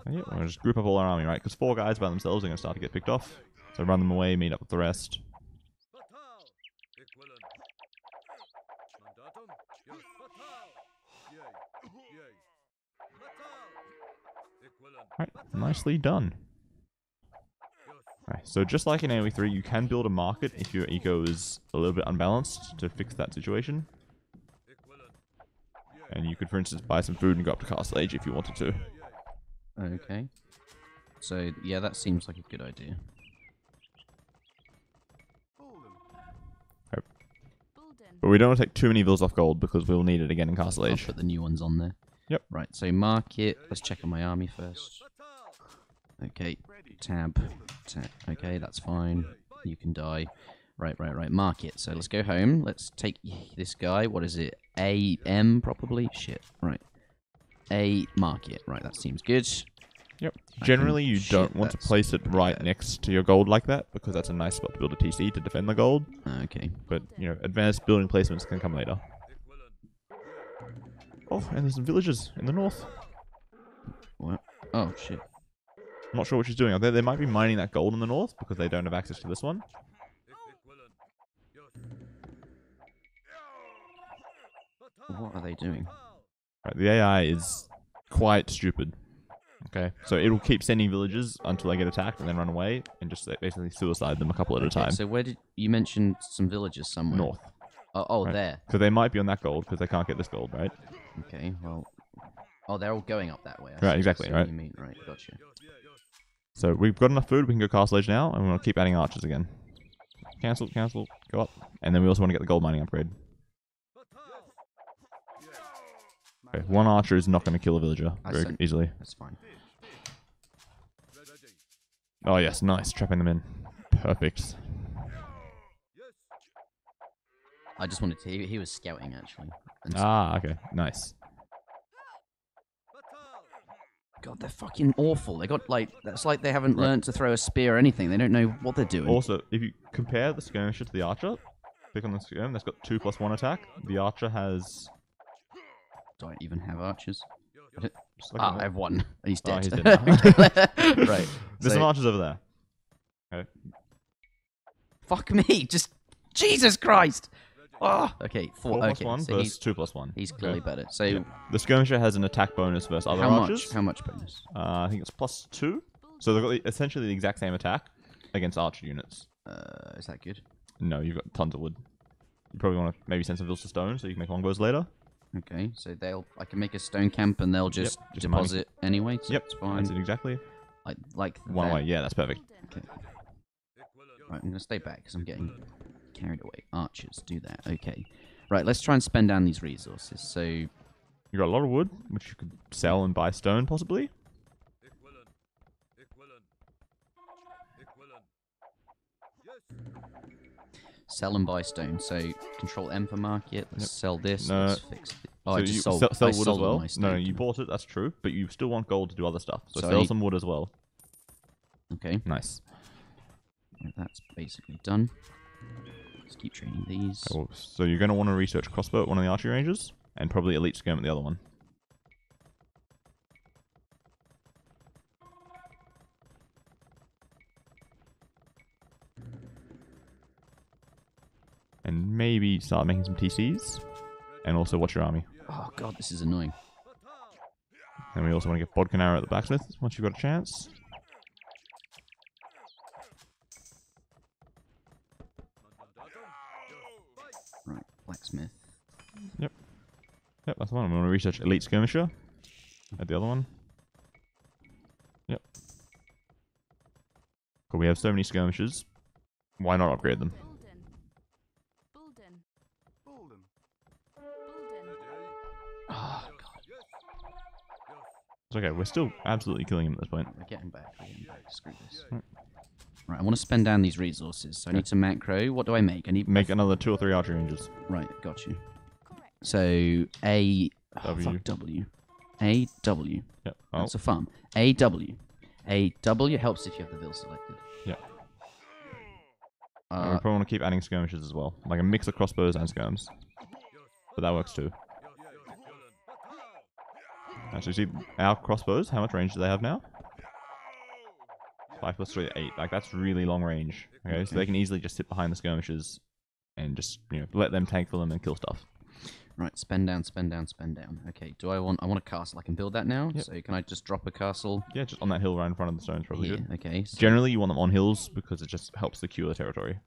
And yeah, we're going to just group up all our army, right? Because 4 guys by themselves are going to start to get picked off. So run them away, meet up with the rest. Right, nicely done. Right, so just like in AoE3, you can build a market if your eco is a little bit unbalanced to fix that situation. And you could, for instance, buy some food and go up to Castle Age if you wanted to. Okay. So, yeah, that seems like a good idea. Okay. But we don't want to take too many vills off gold because we'll need it again in Castle I'll Age. put the new ones on there. Yep. Right, so market. Let's check on my army first. Okay, tab. Okay, that's fine. You can die. Right. Market. So let's go home. Let's take this guy. What is it? AM, probably? Shit. Right. A market. Right, that seems good. Yep. Generally, you don't want to place it right next to your gold like that because that's a nice spot to build a TC to defend the gold. Okay. But, you know, advanced building placements can come later. Oh, and there's some villages in the north. What? Oh, shit. I'm not sure what she's doing. They might be mining that gold in the north because they don't have access to this one. What are they doing? Right, the AI is quite stupid. Okay, so it'll keep sending villagers until they get attacked and then run away and just basically suicide them a couple at a time. So where did you mention some villages somewhere? North. Oh, Right. there. Because they might be on that gold because they can't get this gold, right? Okay, well... Oh, they're all going up that way. Right, exactly, I see right. what you mean. Right, gotcha. So we've got enough food, we can go Castle Age now, and we're going to keep adding archers again. Cancel, go up. And then we also want to get the gold mining upgrade. Okay, 1 archer is not going to kill a villager very easily. That's fine. Oh yes, nice, trapping them in. Perfect. I just wanted to... He was scouting, actually. Okay, nice. God, they're fucking awful. They got, like... That's like they haven't learned to throw a spear or anything. They don't know what they're doing. Also, if you compare the skirmisher to the archer, click on the skirm, that's got 2+1 attack. The archer has... Do I even have archers? I I have 1. He's dead. he's dead. Right. There's some archers over there. Okay. Fuck me. Just... Jesus Christ! Oh, okay, 4. 4+1 Okay, so versus 2+1. he's clearly better. So The skirmisher has an attack bonus versus other archers. How much bonus? I think it's +2. So they've got essentially the exact same attack against archer units. Is that good? No, you've got tons of wood. You probably want to maybe send some vills to stone so you can make longbows later. Okay, so I can make a stone camp and they'll just deposit anyway. So Yep, it's fine. that's it exactly. Like One away, yeah, that's perfect. Okay. Right, I'm gonna stay back because I'm getting carried away. Archers, do that. Okay. Right, let's try and spend down these resources. So You got a lot of wood, which you could sell and buy stone, possibly. sell and buy stone. So control M for market. Let's sell this. No. Let's fix it. Oh, So I you just sold. sell I wood as sold well. my No, stone. you bought it. That's true, but you still want gold to do other stuff. So So I sell need- some wood as well. Okay, Nice. that's basically done. Let's keep training these. Cool. So you're going to want to research crossbow at one of the archery ranges, and probably elite skirm at the other one. And maybe start making some TCs, and also watch your army. Oh god, this is annoying. And we also want to get Bodkin Arrow at the blacksmith once you've got a chance. Right, blacksmith. Yep, that's the one. I'm going to research elite skirmisher at the other one. Yep. Cool, we have so many skirmishers. Why not upgrade them? Oh god. It's okay. We're still absolutely killing him at this point. We're getting back. Screw this. Right, I want to spend down these resources. So I need to macro. What do I make? I need Make another 2 or 3 archery ranges. Right, got you. So A fuck W. A W. Yep. Oh. That's a farm. A W. A W helps if you have the Ville selected. Yeah. We probably want to keep adding skirmishes as well, like a mix of crossbows and skirms. But that works too. Actually, see our crossbows. How much range do they have now? 5 + 3 8. Like that's really long range. Okay, so they can easily just sit behind the skirmishes and just let them tank for them and kill stuff. Right, spend down, spend down, spend down. Okay, I want a castle. I can build that now. Yep. So can I just drop a castle? Yeah, just on that hill right in front of the stones, probably Here. good. Okay. So Generally, you want them on hills because it just helps secure the territory.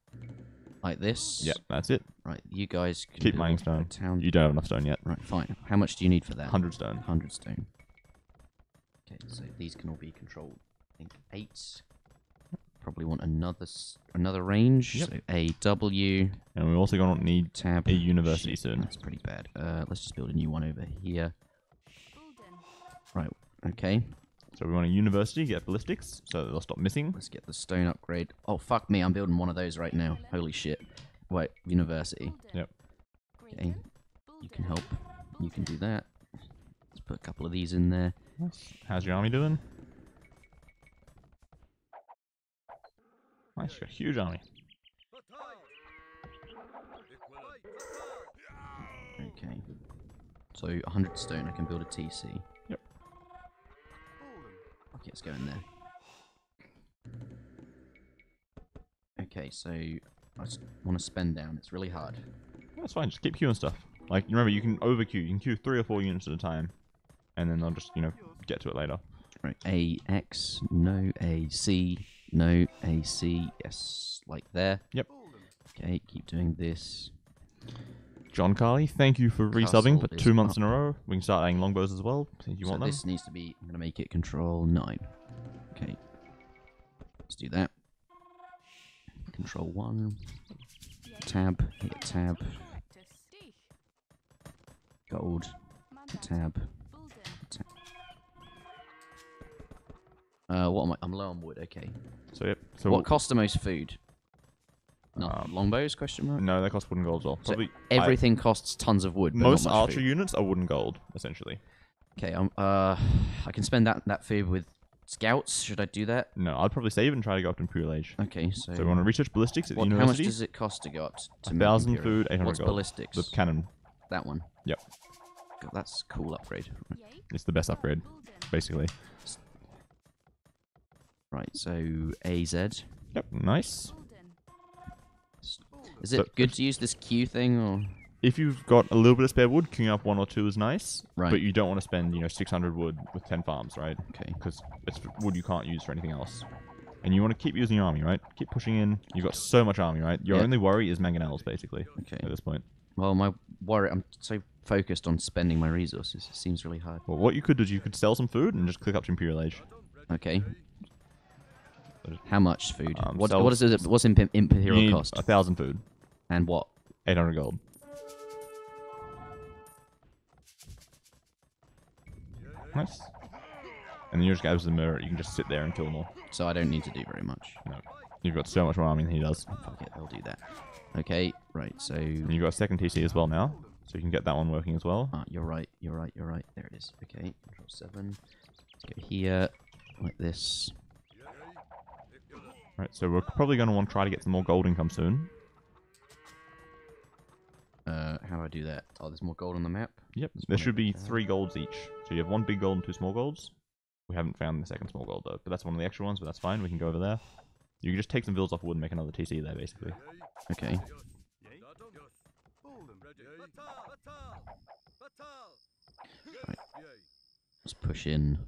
like this. Yep, that's it. Right, you guys can Keep build mining a stone. town. You don't have enough stone yet. Right, fine. How much do you need for that? 100 stone. 100 stone. Okay, so these can all be controlled. I think 8. Probably want another range. Yep. So A W. And we're also going to need Tab. a university Shit, soon. That's pretty bad. Let's just build a new one over here. Right. Okay. So we want a university, get ballistics, so that they'll stop missing. Let's get the stone upgrade. Oh fuck me! I'm building one of those right now. Holy shit! Wait, university. Yep. Okay. You can help. You can do that. Let's put a couple of these in there. How's your army doing? Nice, you got a huge army. Okay. So 100 stone, I can build a TC. Yep. Okay, let's go in there. Okay, so I just want to spend down. It's really hard. That's fine, just keep queuing stuff. Like, remember, you can overqueue. You can queue 3 or 4 units at a time. And then they'll just, get to it later. Right, AX, no, AC, no, AC, yes, like there. Yep. Okay, keep doing this. John Carley, thank you for Castle resubbing for is 2 months up. in a row. We can start adding longbows as well, if you So want them. this needs to be, I'm going to make it control 9. Okay, let's do that. Control 1. Tab, hit tab. Gold, tab. What am I? I'm low on wood. Okay. So yep. So What costs the most food? No, longbows? Question mark. No, they cost wooden gold as well. So Probably everything costs tons of wood. But most not much archer food. units are wooden gold, essentially. Okay. I can spend that food with scouts. Should I do that? No, I'd probably save and try to go up to Imperial Age. Okay. So, So we want to research ballistics at the how much university. does it cost to go up to 1,000 Imperial? food, 800 What's gold. ballistics? The cannon. That one. Yep. God, that's a cool upgrade. It's the best upgrade, basically. Right. So AZ. Yep, nice. Is it So- good to use this Q thing or? If you've got a little bit of spare wood, queuing up 1 or 2 is nice. Right. But you don't want to spend, 600 wood with 10 farms, right? Okay. Because it's wood you can't use for anything else. And you want to keep using your army, right? Keep pushing in. You've got so much army, right? Your Yeah. only worry is mangonels, basically, Okay. at this point. Well, my worry. I'm so focused on spending my resources. It seems really hard. Well, what you could do is you could sell some food and just click up to Imperial Age. Okay. How much food? What sell- is it? What's imperial You need cost? 1,000 food. And what? 800 gold. Nice. And then you just go to the mirror. You can just sit there and kill them all. So I don't need to do very much. No. You've got so much more army than he does. Fuck it, I'll do that. Okay, right. So And you've got a second TC as well now. So you can get that one working as well. you're right. You're right. You're right. There it is. Okay, control 7. Let's go here like this. Right, so we're probably going to want to try to get some more gold income soon. How do I do that? Oh, there's more gold on the map. Yep, there should be 3 golds each. So you have 1 big gold and 2 small golds. We haven't found the second small gold though, but that's one of the extra ones, but that's fine. We can go over there. You can just take some vills off wood and make another TC there, basically. Okay. Right. Let's push in.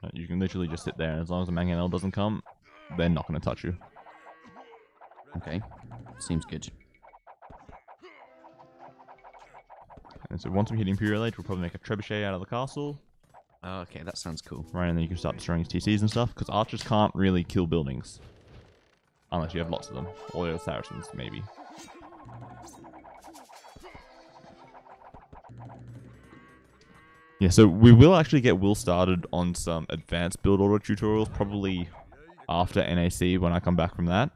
Right, you can literally just sit there, and as long as the mangonel doesn't come, they're not going to touch you. Okay. Seems good. And so once we hit Imperial Age, we'll probably make a trebuchet out of the castle. Okay, that sounds cool. Right, and then you can start destroying his TCs and stuff, because archers can't really kill buildings. Unless you have lots of them. Or the Saracens, maybe. Yeah, so we will actually get Will started on some advanced build order tutorials, probably after NAC when I come back from that.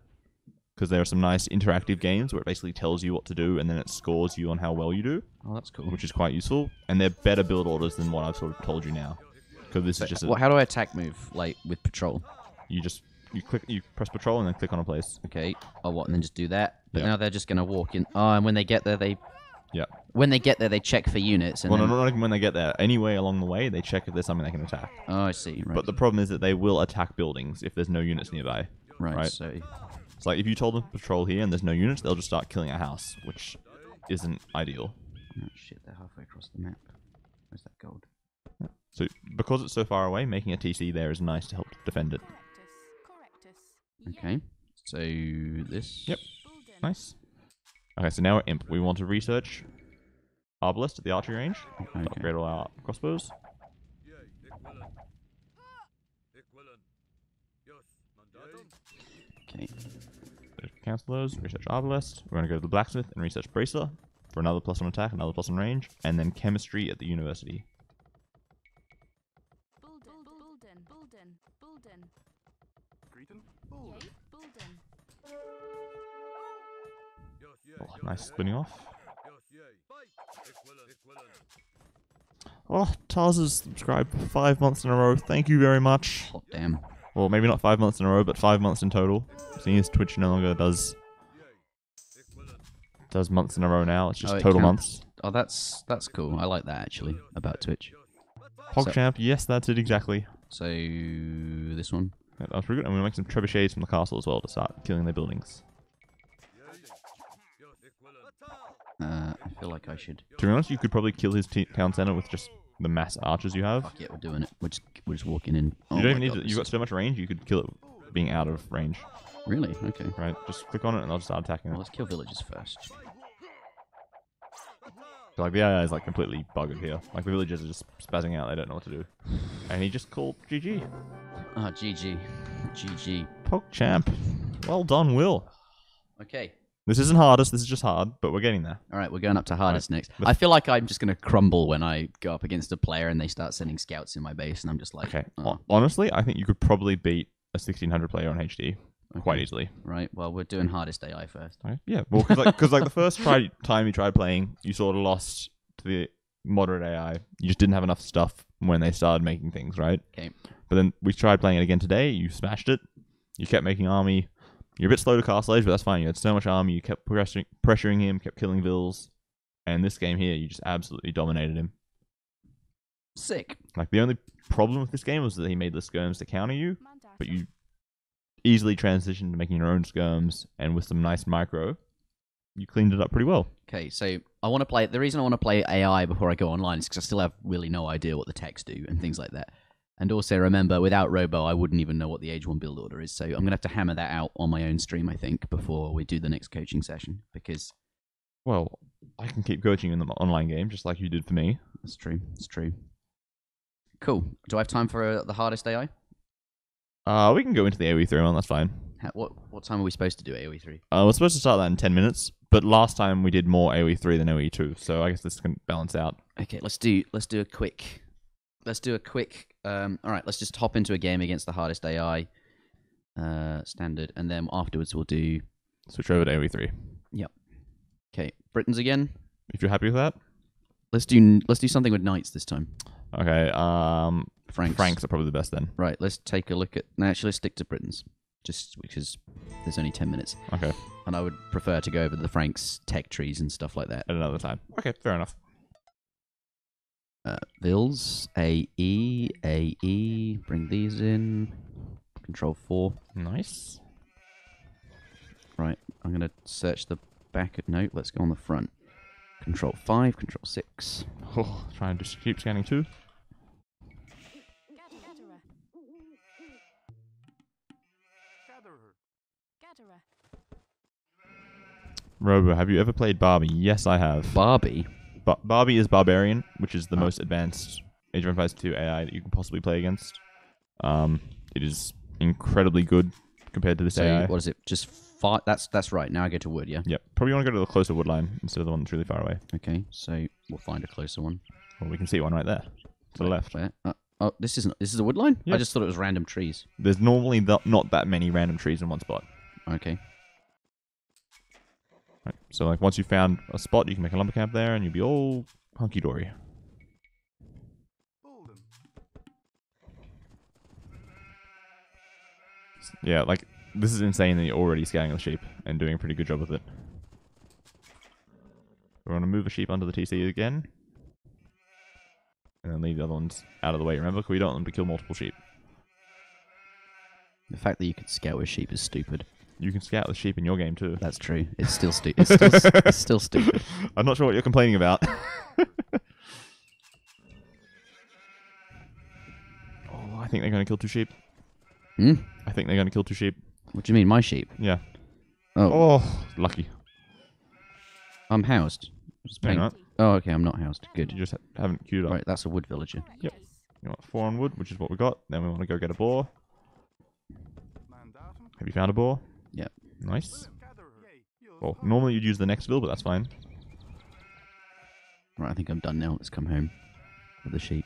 Because there are some nice interactive games where it basically tells you what to do and then it scores you on how well you do. Oh, that's cool. Which is quite useful. And they're better build orders than what I've sort of told you now. Because this is just how do I attack move, like, with patrol? You press patrol and then click on a place. Okay. Oh, what? And then just do that? But Yeah. now they're just going to walk in. Oh, and when they get there, they... Yeah. When they get there, they check for units. And Well, then... no, not even when they get there. Anyway, along the way, they check if there's something they can attack. Oh, I see. Right. But the problem is that they will attack buildings if there's no units nearby. Right. So... It's like if you told them to patrol here and there's no units, they'll just start killing a house, which isn't ideal. Oh, shit. They're halfway across the map. Where's that gold? So because it's so far away, making a TC there is nice to help defend it. Okay. So this... Yep. Nice. Okay, so now we're imp. We want to research Arbalest at the archery range. Okay. Upgrade all our crossbows. Okay. Cancel those. Research Arbalest. We're going to go to the blacksmith and research Bracer for another +1 attack, another +1 range, and then chemistry at the university. Oh, nice splitting off. Oh, Taz has subscribed for 5 months in a row. Thank you very much. Hot damn. Well, maybe not 5 months in a row, but 5 months in total. Seeing as Twitch no longer does months in a row now. It's just total months. Oh, that's cool. I like that actually about Twitch. PogChamp, yes, that's it exactly. So this one. Yeah, that was pretty good. I'm gonna make some trebuchets from the castle as well to start killing their buildings. I feel like I should. To be honest, you could probably kill his town center with just the mass archers you have. Fuck yeah, we're doing it. We're just walking in. Oh You don't even my need God, to. You've got so much range, you could kill it being out of range. Really? Okay. Right, just click on it and they'll just start attacking Well, it. let's kill villages first. So, like the AI is like completely buggered here. Like the villagers are just spazzing out, they don't know what to do. And he just called GG. Ah, GG. GG. PogChamp. Well done, Will. Okay. This isn't hardest, this is just hard, but we're getting there. All right, we're going up to hardest next. But- I feel like I'm just going to crumble when I go up against a player and they start sending scouts in my base, and I'm just like, Okay. oh, Honestly, I think you could probably beat a 1600 player on HD quite easily. right. Well, we're doing hardest AI first. Right? Yeah, well, because like the first time you tried playing, you sort of lost to the moderate AI. You just didn't have enough stuff when they started making things, right? Okay. But then we tried playing it again today. You smashed it. You kept making army. You're a bit slow to castle age, but that's fine. You had so much army. You kept pressuring him, kept killing vills. And this game here, you just absolutely dominated him. Sick. Like the only problem with this game was that he made the skirms to counter you, but you easily transitioned to making your own skirms, and with some nice micro, you cleaned it up pretty well. Okay, so I want to play. The reason I want to play AI before I go online is because I still have really no idea what the techs do and things like that. And also remember, without Robo, I wouldn't even know what the Age 1 build order is. So I'm going to have to hammer that out on my own stream, I think, before we do the next coaching session. Because... Well, I can keep coaching in the online game, just like you did for me. That's true. That's true. Cool. Do I have time for the hardest AI? We can go into the AoE3 one, that's fine. What time are we supposed to do AoE 3? We're supposed to start that in 10 minutes, but last time we did more AoE3 than AoE2, so I guess this can balance out. Okay, let's do a quick. All right, let's just hop into a game against the hardest AI, standard, and then afterwards we'll do. Switch over to AoE3. Yep. Okay, Britons again. If you're happy with that. Let's do something with knights this time. Okay. Franks. Franks are probably the best then. Right. Let's take a look at. No, actually, let's stick to Britons, just because there's only 10 minutes. Okay. And I would prefer to go over the Franks tech trees and stuff like that. At another time. Okay, fair enough. Vils, AE, bring these in. Control 4. Nice. Right, I'm going to search the back. No, let's go on the front. Control 5, Control 6. Oh, try and just keep scanning too. Robo, have you ever played Barbie? Yes, I have. Barbie? Barbie is Barbarian, which is the most advanced Age of Empires 2 AI that you can possibly play against. It is incredibly good compared to this AI. What is it? Just 5? That's right. Now I go to wood, yeah? Yep. Probably want to go to the closer wood line instead of the one that's really far away. Okay, so we'll find a closer one. Well, we can see one right there. To the left. Where? Oh, this is a wood line? Yep. I just thought it was random trees. There's normally not that many random trees in one spot. Okay. Right. So like once you found a spot, you can make a lumber camp there, and you'll be all hunky dory. Yeah, like this is insane that you're already scaling the sheep and doing a pretty good job with it. We want to move a sheep onto the TC again. And then leave the other ones out of the way, remember? Because we don't want them to kill multiple sheep. The fact that you could scout with sheep is stupid. You can scout the sheep in your game too. That's true. It's still stupid. It's still stupid. I'm not sure what you're complaining about. Oh, I think they're going to kill 2 sheep. Hmm? I think they're going to kill 2 sheep. What do you mean, my sheep? Yeah. Oh, Oh, lucky. I'm housed. Just No, you're paying- not. Oh, okay, I'm not housed. Good. You just haven't queued up. Right, that's a wood villager. Yep. You want 4 on wood, which is what we got. Then we want to go get a boar. Have you found a boar? Yep. Nice. Well, normally you'd use the next bill, but that's fine. Right, I think I'm done now. Let's come home with the sheep.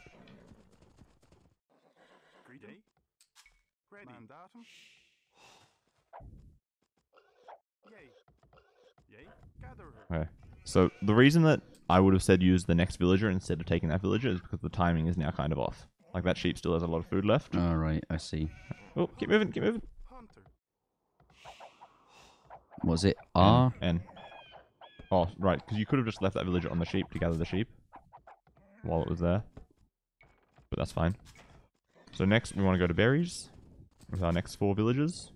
Okay. So the reason that I would have said use the next villager instead of taking that villager is because the timing is now kind of off. Like that sheep still has a lot of food left. All right, I see. Oh, keep moving, keep moving. Was it R? N. Oh, right, because you could have just left that villager on the sheep to gather the sheep while it was there. But that's fine. So next we want to go to berries with our next 4 villagers.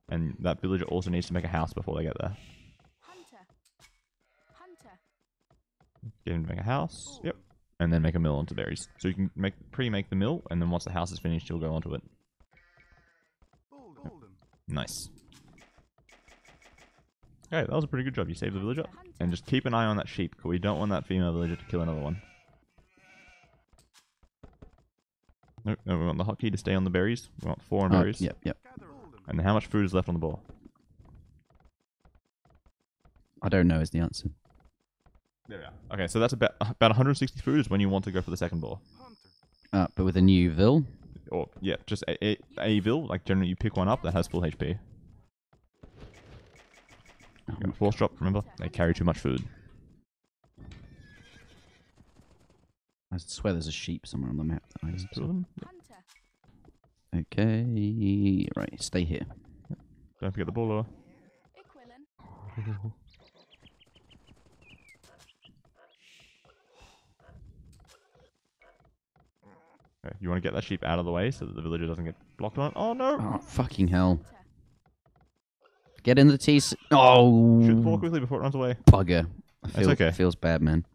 And that villager also needs to make a house before they get there. Get him to make a house. Yep. And then make a mill onto berries. So you can pre-make the mill, and then once the house is finished, you'll go onto it. Yep. Nice. Okay, that was a pretty good job. You saved the villager. And just keep an eye on that sheep, because we don't want that female villager to kill another one. Nope, no, we want the hotkey to stay on the berries. We want 4 on berries. Yep, yep. And then how much food is left on the boar? I don't know is the answer. There we are. Okay, so that's about 160 food is when you want to go for the second boar. But with a new vill? Or, yeah, just a vill. Like, generally you pick one up that has full HP. You got a force drop, remember? They carry too much food. I swear there's a sheep somewhere on the map. That I There's didn't 2 of them. Okay, right, stay here. Don't forget the bull lure. Okay, you want to get that sheep out of the way so that the villager doesn't get blocked on it. Oh no! Oh, fucking hell. Get in the TC. Oh! Shoot the ball quickly before it runs away. Bugger. That's okay. Feels bad, man.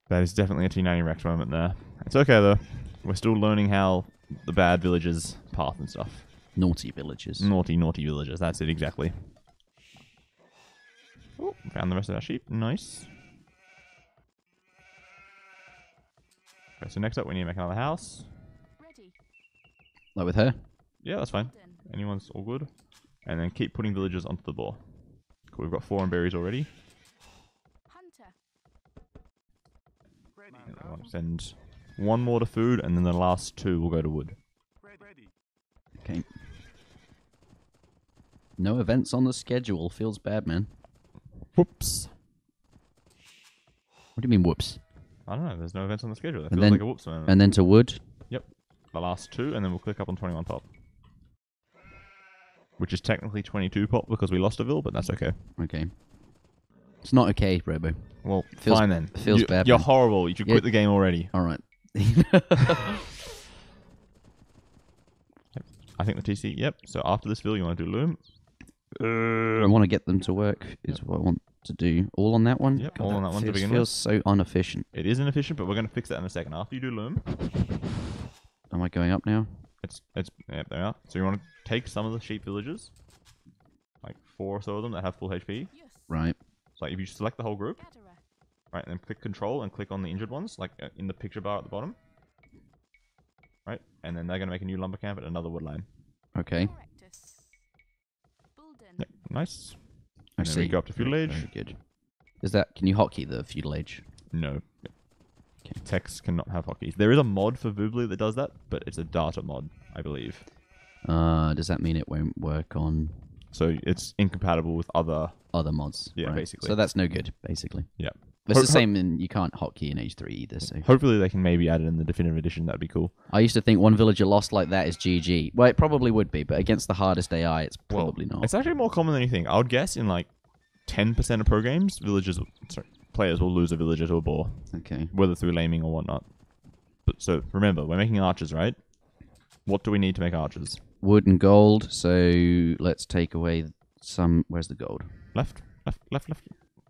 That is definitely a T90 Rex moment there. It's okay though. We're still learning how the bad villagers path and stuff. Naughty villagers. Naughty, naughty villagers. That's it exactly. Oh, found the rest of our sheep. Nice. Okay, so next up we need to make another house. Like with her? Yeah, that's fine. Anyone's all good. And then keep putting villagers onto the boar. Cool, we've got 4 on berries already. And I want to send 1 more to food, and then the last 2 will go to wood. Okay. No events on the schedule. Feels bad, man. Whoops. What do you mean, whoops? I don't know, there's no events on the schedule. It And feels then- like a whoops moment. And then to wood? Yep. The last 2, and then we'll click up on 21 pop. Which is technically 22 pop because we lost a vill, but that's okay. Okay. It's not okay, Robo. Well, Feels- fine then. feels bad, You're man. horrible. You should Yeah. quit the game already. Alright. I think the TC, yep. So after this vill, you want to do loom. I want to get them to work, is what I want to do. All on that one? Yep, all on that one to begin with. Feels so inefficient. It is inefficient, but we're going to fix that in a second. After you do loom, Am I going up now? yep, there we are. So you want to take some of the sheep villages, like 4 or so of them that have full HP. Right. So like if you select the whole group, right, and then click control and click on the injured ones, like in the picture bar at the bottom. Right, and then they're going to make a new lumber camp at another wood line. Okay. Yep, nice. And then we go up to feudal age. Very good. Is that? Can you hotkey the feudal age? No. Okay. Text cannot have hotkeys. There is a mod for Voobly that does that, but it's a data mod, I believe. Does that mean it won't work on So it's incompatible with other mods? Yeah, right. basically. So that's no good, basically. Yeah. But it's the same in you can't hotkey in Age 3 either. So Hopefully they can maybe add it in the definitive edition. That'd be cool. I used to think one villager lost like that is GG. Well, it probably would be, but against the hardest AI, it's probably not. It's actually more common than you think. I would guess in like 10% of pro games, players will lose a villager to a boar, Okay. whether through laming or whatnot. But so remember, we're making archers, right? What do we need to make archers? Wood and gold. So let's take away some. Where's the gold? Left. That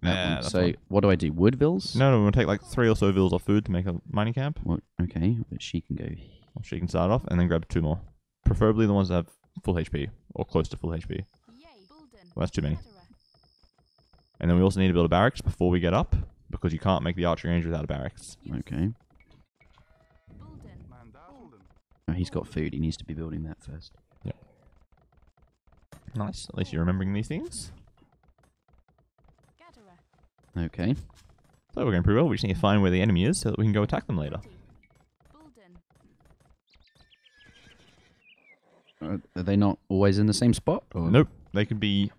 Yeah, one. that's So fine. what do I do? Wood vills? No, we're going to take like 3 or so vills off food to make a mining camp. What? Okay, but she can go. So you can start off and then grab 2 more. Preferably the ones that have full HP or close to full HP. Well, that's too many. And then we also need to build a barracks before we get up, because you can't make the archery range without a barracks. Okay. Oh, he's got food. He needs to be building that first. Yep. Nice. At least you're remembering these things. Okay. So we're going pretty well. We just need to find where the enemy is so that we can go attack them later. Are they not always in the same spot? Or? Nope. They could be...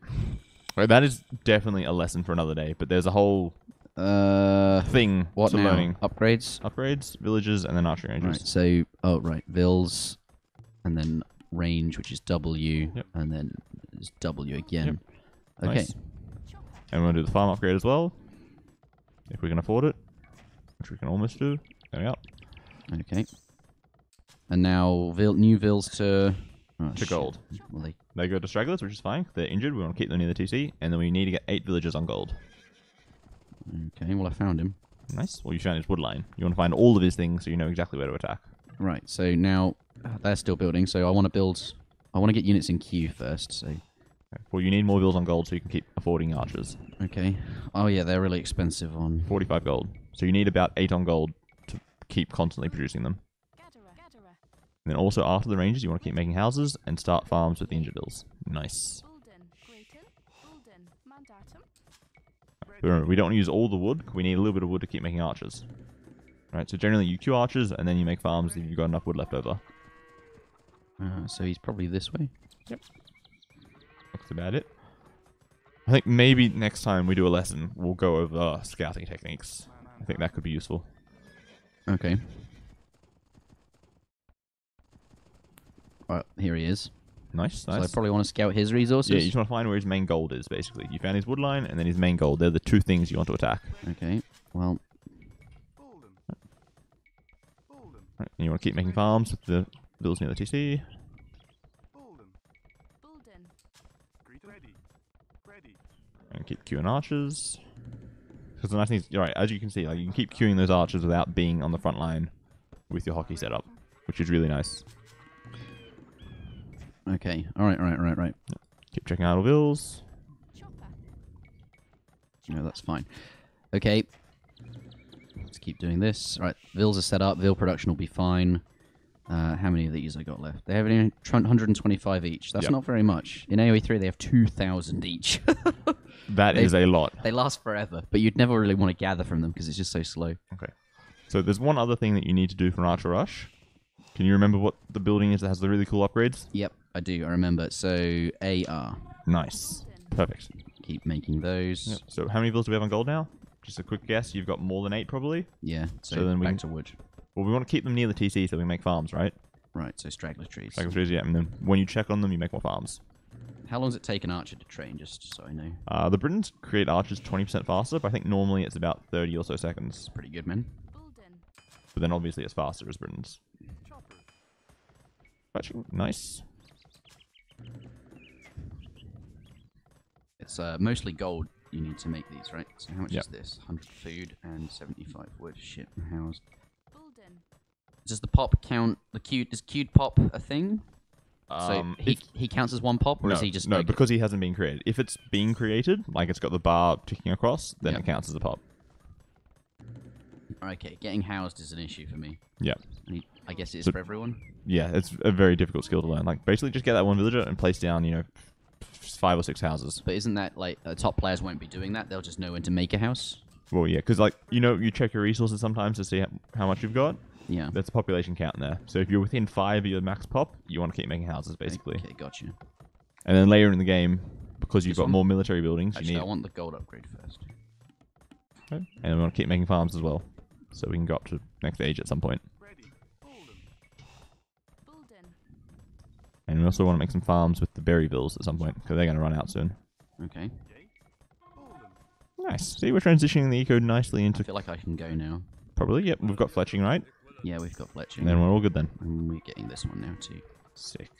Right, that is definitely a lesson for another day, but there's a whole thing What to now? learning. Upgrades? Upgrades, villages, and then archery ranges. Right, so... Oh, right. Vills, and then range, which is W, Yep. and then it's W again. Yep. Okay. Nice. And we're going to do the farm upgrade as well, if we can afford it, which we can almost do. There we are. Okay. And now new vills to... Oh, To shit. gold. Well, They go to stragglers, which is fine. They're injured. We want to keep them near the TC. And then we need to get 8 villagers on gold. okay, well, I found him. Nice. Well, you found his wood line. You want to find all of his things so you know exactly where to attack. Right, so now they're still building, so I want to build... I want to get units in queue first, so... Okay. Well, you need more vills on gold so you can keep affording archers. Okay. Oh, yeah, they're really expensive on... 45 gold. So you need about 8 on gold to keep constantly producing them. And then also after the ranges, you want to keep making houses and start farms with the injured vills. Nice. But remember, we don't use all the wood. We need a little bit of wood to keep making archers. Right, so generally you queue archers and then you make farms if you've got enough wood left over. so he's probably this way? That's about it. I think maybe next time we do a lesson, we'll go over scouting techniques. I think that could be useful. Okay. Well, here he is. Nice, So I nice. probably want to scout his resources. Yeah, you just want to find where his main gold is, basically. You found his wood line and then his main gold. They're the 2 things you want to attack. Okay, well... Right, and you want to keep making farms with the vills near the TC. And keep queuing archers. Because the nice thing is, right, as you can see, like you can keep queuing those archers without being on the front line with your hockey setup, which is really nice. Okay, alright. Keep checking out all vills. No, that's fine. Okay. Let's keep doing this. Alright, vills are set up. Vill production will be fine. How many of these I got left? They have 125 each. That's Yep. not very much. In AoE3, they have 2,000 each. That is a lot. They last forever, but you'd never really want to gather from them because it's just so slow. Okay. So there's one other thing that you need to do for an Archer Rush. Can you remember what the building is that has the really cool upgrades? Yep, I do. I remember. So, AR. Nice. Perfect. Keep making those. Yep. So how many vills do we have on gold now? Just a quick guess. You've got more than 8 probably. Yeah, So then we back can- to wood. Well, we want to keep them near the TC so we can make farms, right? Right, so straggler trees. Like trees, yeah. And then when you check on them, you make more farms. How long does it take an archer to train, just so I know? The Britons create archers 20% faster, but I think normally it's about 30 or so seconds. Pretty good, man. But then obviously it's faster as Britons. Actually, nice. It's mostly gold you need to make these, right? So how much Yep. is this? 100 food and 75 wood. Shit, housed. Does the pop count? Is queued pop a thing? So he counts as one pop, or no, is he just no, like, because he hasn't been created. If it's being created, like it's got the bar ticking across, then Yep. it counts as a pop. Okay, getting housed is an issue for me. Yeah. I guess it is So- for everyone. Yeah, it's a very difficult skill to learn. Like, basically just get that one villager and place down, 5 or 6 houses. But isn't that like top players won't be doing that? They'll just know when to make a house. Well, yeah, because like you check your resources sometimes to see how much you've got. Yeah. That's a population count in there. So if you're within 5 of your max pop, you want to keep making houses basically. Okay, gotcha. And then later in the game, because you've This got one? more military buildings, Actually, you I need. want the gold upgrade first. Okay. And we want to keep making farms as well, so we can go up to next age at some point. And we also want to make some farms with the berryvilles at some point, because they're going to run out soon. Okay. Nice. See, we're transitioning the eco nicely I into... feel like I can go now. Probably, yep. We've got fletching, right? Yeah, we've got fletching. And then we're all good then. And we're getting this one now too. Sick.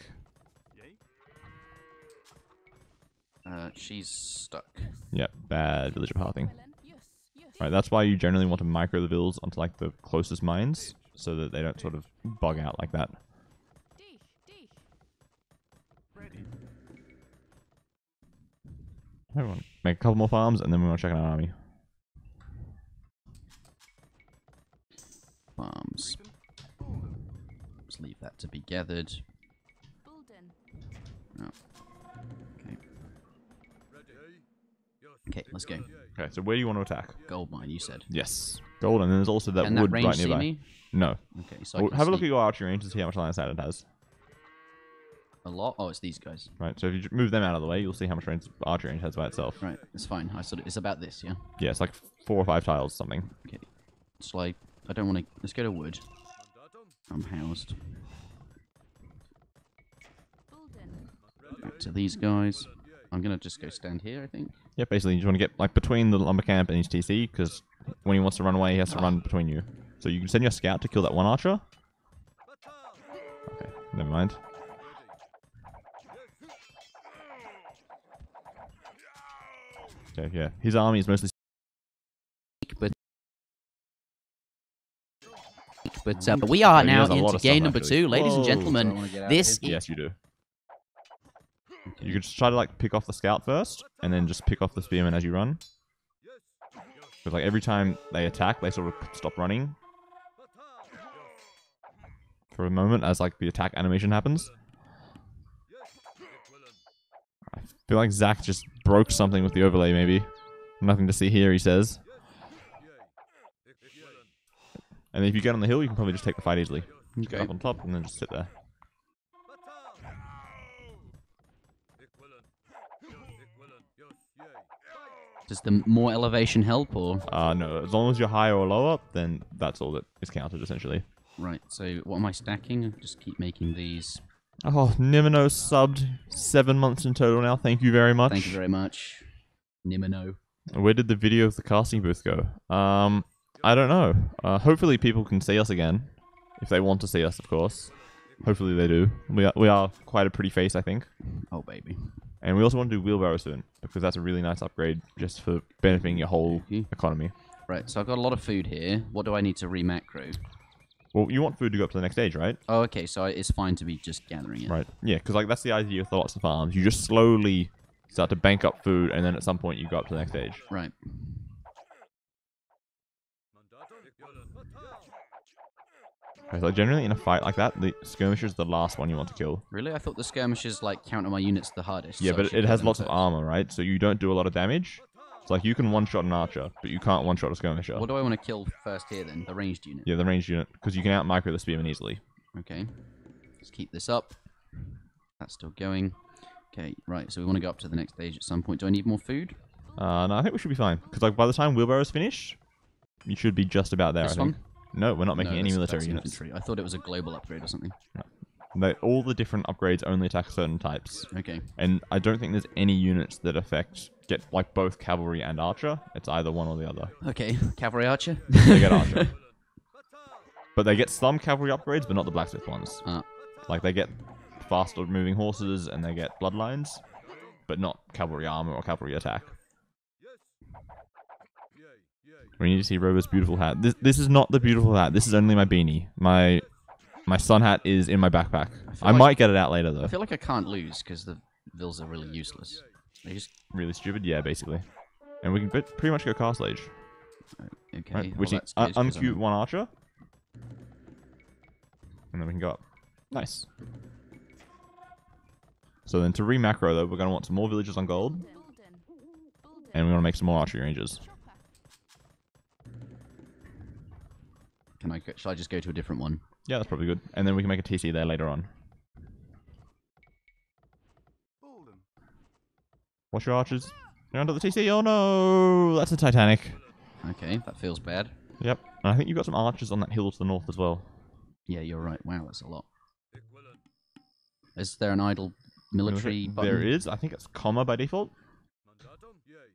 She's stuck. Yep, bad villager pathing. Right, that's why you generally want to micro the villas onto like the closest mines, so that they don't sort of bug out like that. I want to make a couple more farms, and then we want to check out our army. Farms. Just leave that to be gathered. Oh. Okay. Okay, let's go. Okay, so where do you want to attack? Gold mine, you said. Yes, gold, and then there's also that Can wood that range right see nearby. me? No. Okay, so I Well, can have a look at sneak your archery range to see how much line of sight it has. a lot. Oh, it's these guys. Right, so if you move them out of the way, you'll see how much range archery range has by itself. Right, it's fine. It's about this, yeah. Yeah, it's like 4 or 5 tiles, something. Okay. So I don't want to. Let's go to wood. I'm housed. Back to these guys. I'm gonna just go stand here, I think. Yeah, basically, you just want to get like between the lumber camp and his TC, because when he wants to run away, he has to run between you. So you can send your scout to kill that one archer. Okay, never mind. Okay, yeah, his army is mostly. But we are he now has a lot into of game stuff, number actually. 2, ladies and Whoa. gentlemen. This is Yes, you do. You could just try to like pick off the scout first, and then just pick off the spearman as you run. Because like every time they attack, they sort of stop running for a moment as like the attack animation happens. I feel like Zach just broke something with the overlay, maybe. Nothing to see here, he says. And if you get on the hill, you can probably just take the fight easily. Just get Okay. up on top and then just sit there. Does the more elevation help, or No, as long as you're higher or lower, then that's all that is counted, essentially. right? So what am I stacking? Just keep making these. Oh, Nimino subbed 7 months in total now. Thank you very much. Thank you very much, Nimino. Where did the video of the casting booth go? I don't know. Hopefully people can see us again. If they want to see us, of course. Hopefully they do. We are quite a pretty face, I think. Oh baby. And we also want to do wheelbarrow soon, because that's a really nice upgrade just for benefiting your whole economy. Right. So I've got a lot of food here. What do I need to re-macro? Well, you want food to go up to the next stage, right? Oh, okay. So it's fine to be just gathering it. Right. Yeah, because like that's the idea with lots of farms. You just slowly start to bank up food, and then at some point you go up to the next stage. Right. Okay, so generally in a fight like that, the skirmisher is the last one you want to kill. Really? I thought the skirmishers like counter my units the hardest. Yeah, so I but should it kill has them lots of first. armor, right? So you don't do a lot of damage. It's like you can one-shot an archer, but you can't one-shot a skirmisher. What do I want to kill first here then? The ranged unit. Yeah, the ranged unit, because you can out-micro the spearman easily. Okay. Let's keep this up. That's still going. Okay, right. So we want to go up to the next stage at some point. Do I need more food? No, I think we should be fine. Because like by the time wheelbarrow's finished, you should be just about there, This I think. one? No, we're not making No, any that's military units. infantry. I thought it was a global upgrade or something. All the different upgrades only attack certain types. Okay. And I don't think there's any units that get like both cavalry and archer. It's either one or the other. Okay. Cavalry archer? They get archer. But they get some cavalry upgrades, but not the blacksmith ones. Like they get faster moving horses and they get bloodlines, but not cavalry armor or cavalry attack. We need to see Robo's beautiful hat. This is not the beautiful hat. This is only my beanie. My sun hat is in my backpack. I might get it out later though. I feel like I can't lose because the vills are really useless. They just Really stupid, yeah, basically. And we can pretty much go castle age. okay. Right? Well, Which is that's good 'cause uncute I'm- one archer. And then we can go up. Nice. So then to re-macro, though, we're going to want some more villages on gold. And we want to make some more archery ranges. Shall I just go to a different one? Yeah, that's probably good. And then we can make a TC there later on. Watch your archers. You're onto the TC. Oh no! That's the Titanic. Okay, that feels bad. Yep. And I think you've got some archers on that hill to the north as well. Yeah, you're right. Wow, that's a lot. Is there an idle military button? There is. I think it's comma by default.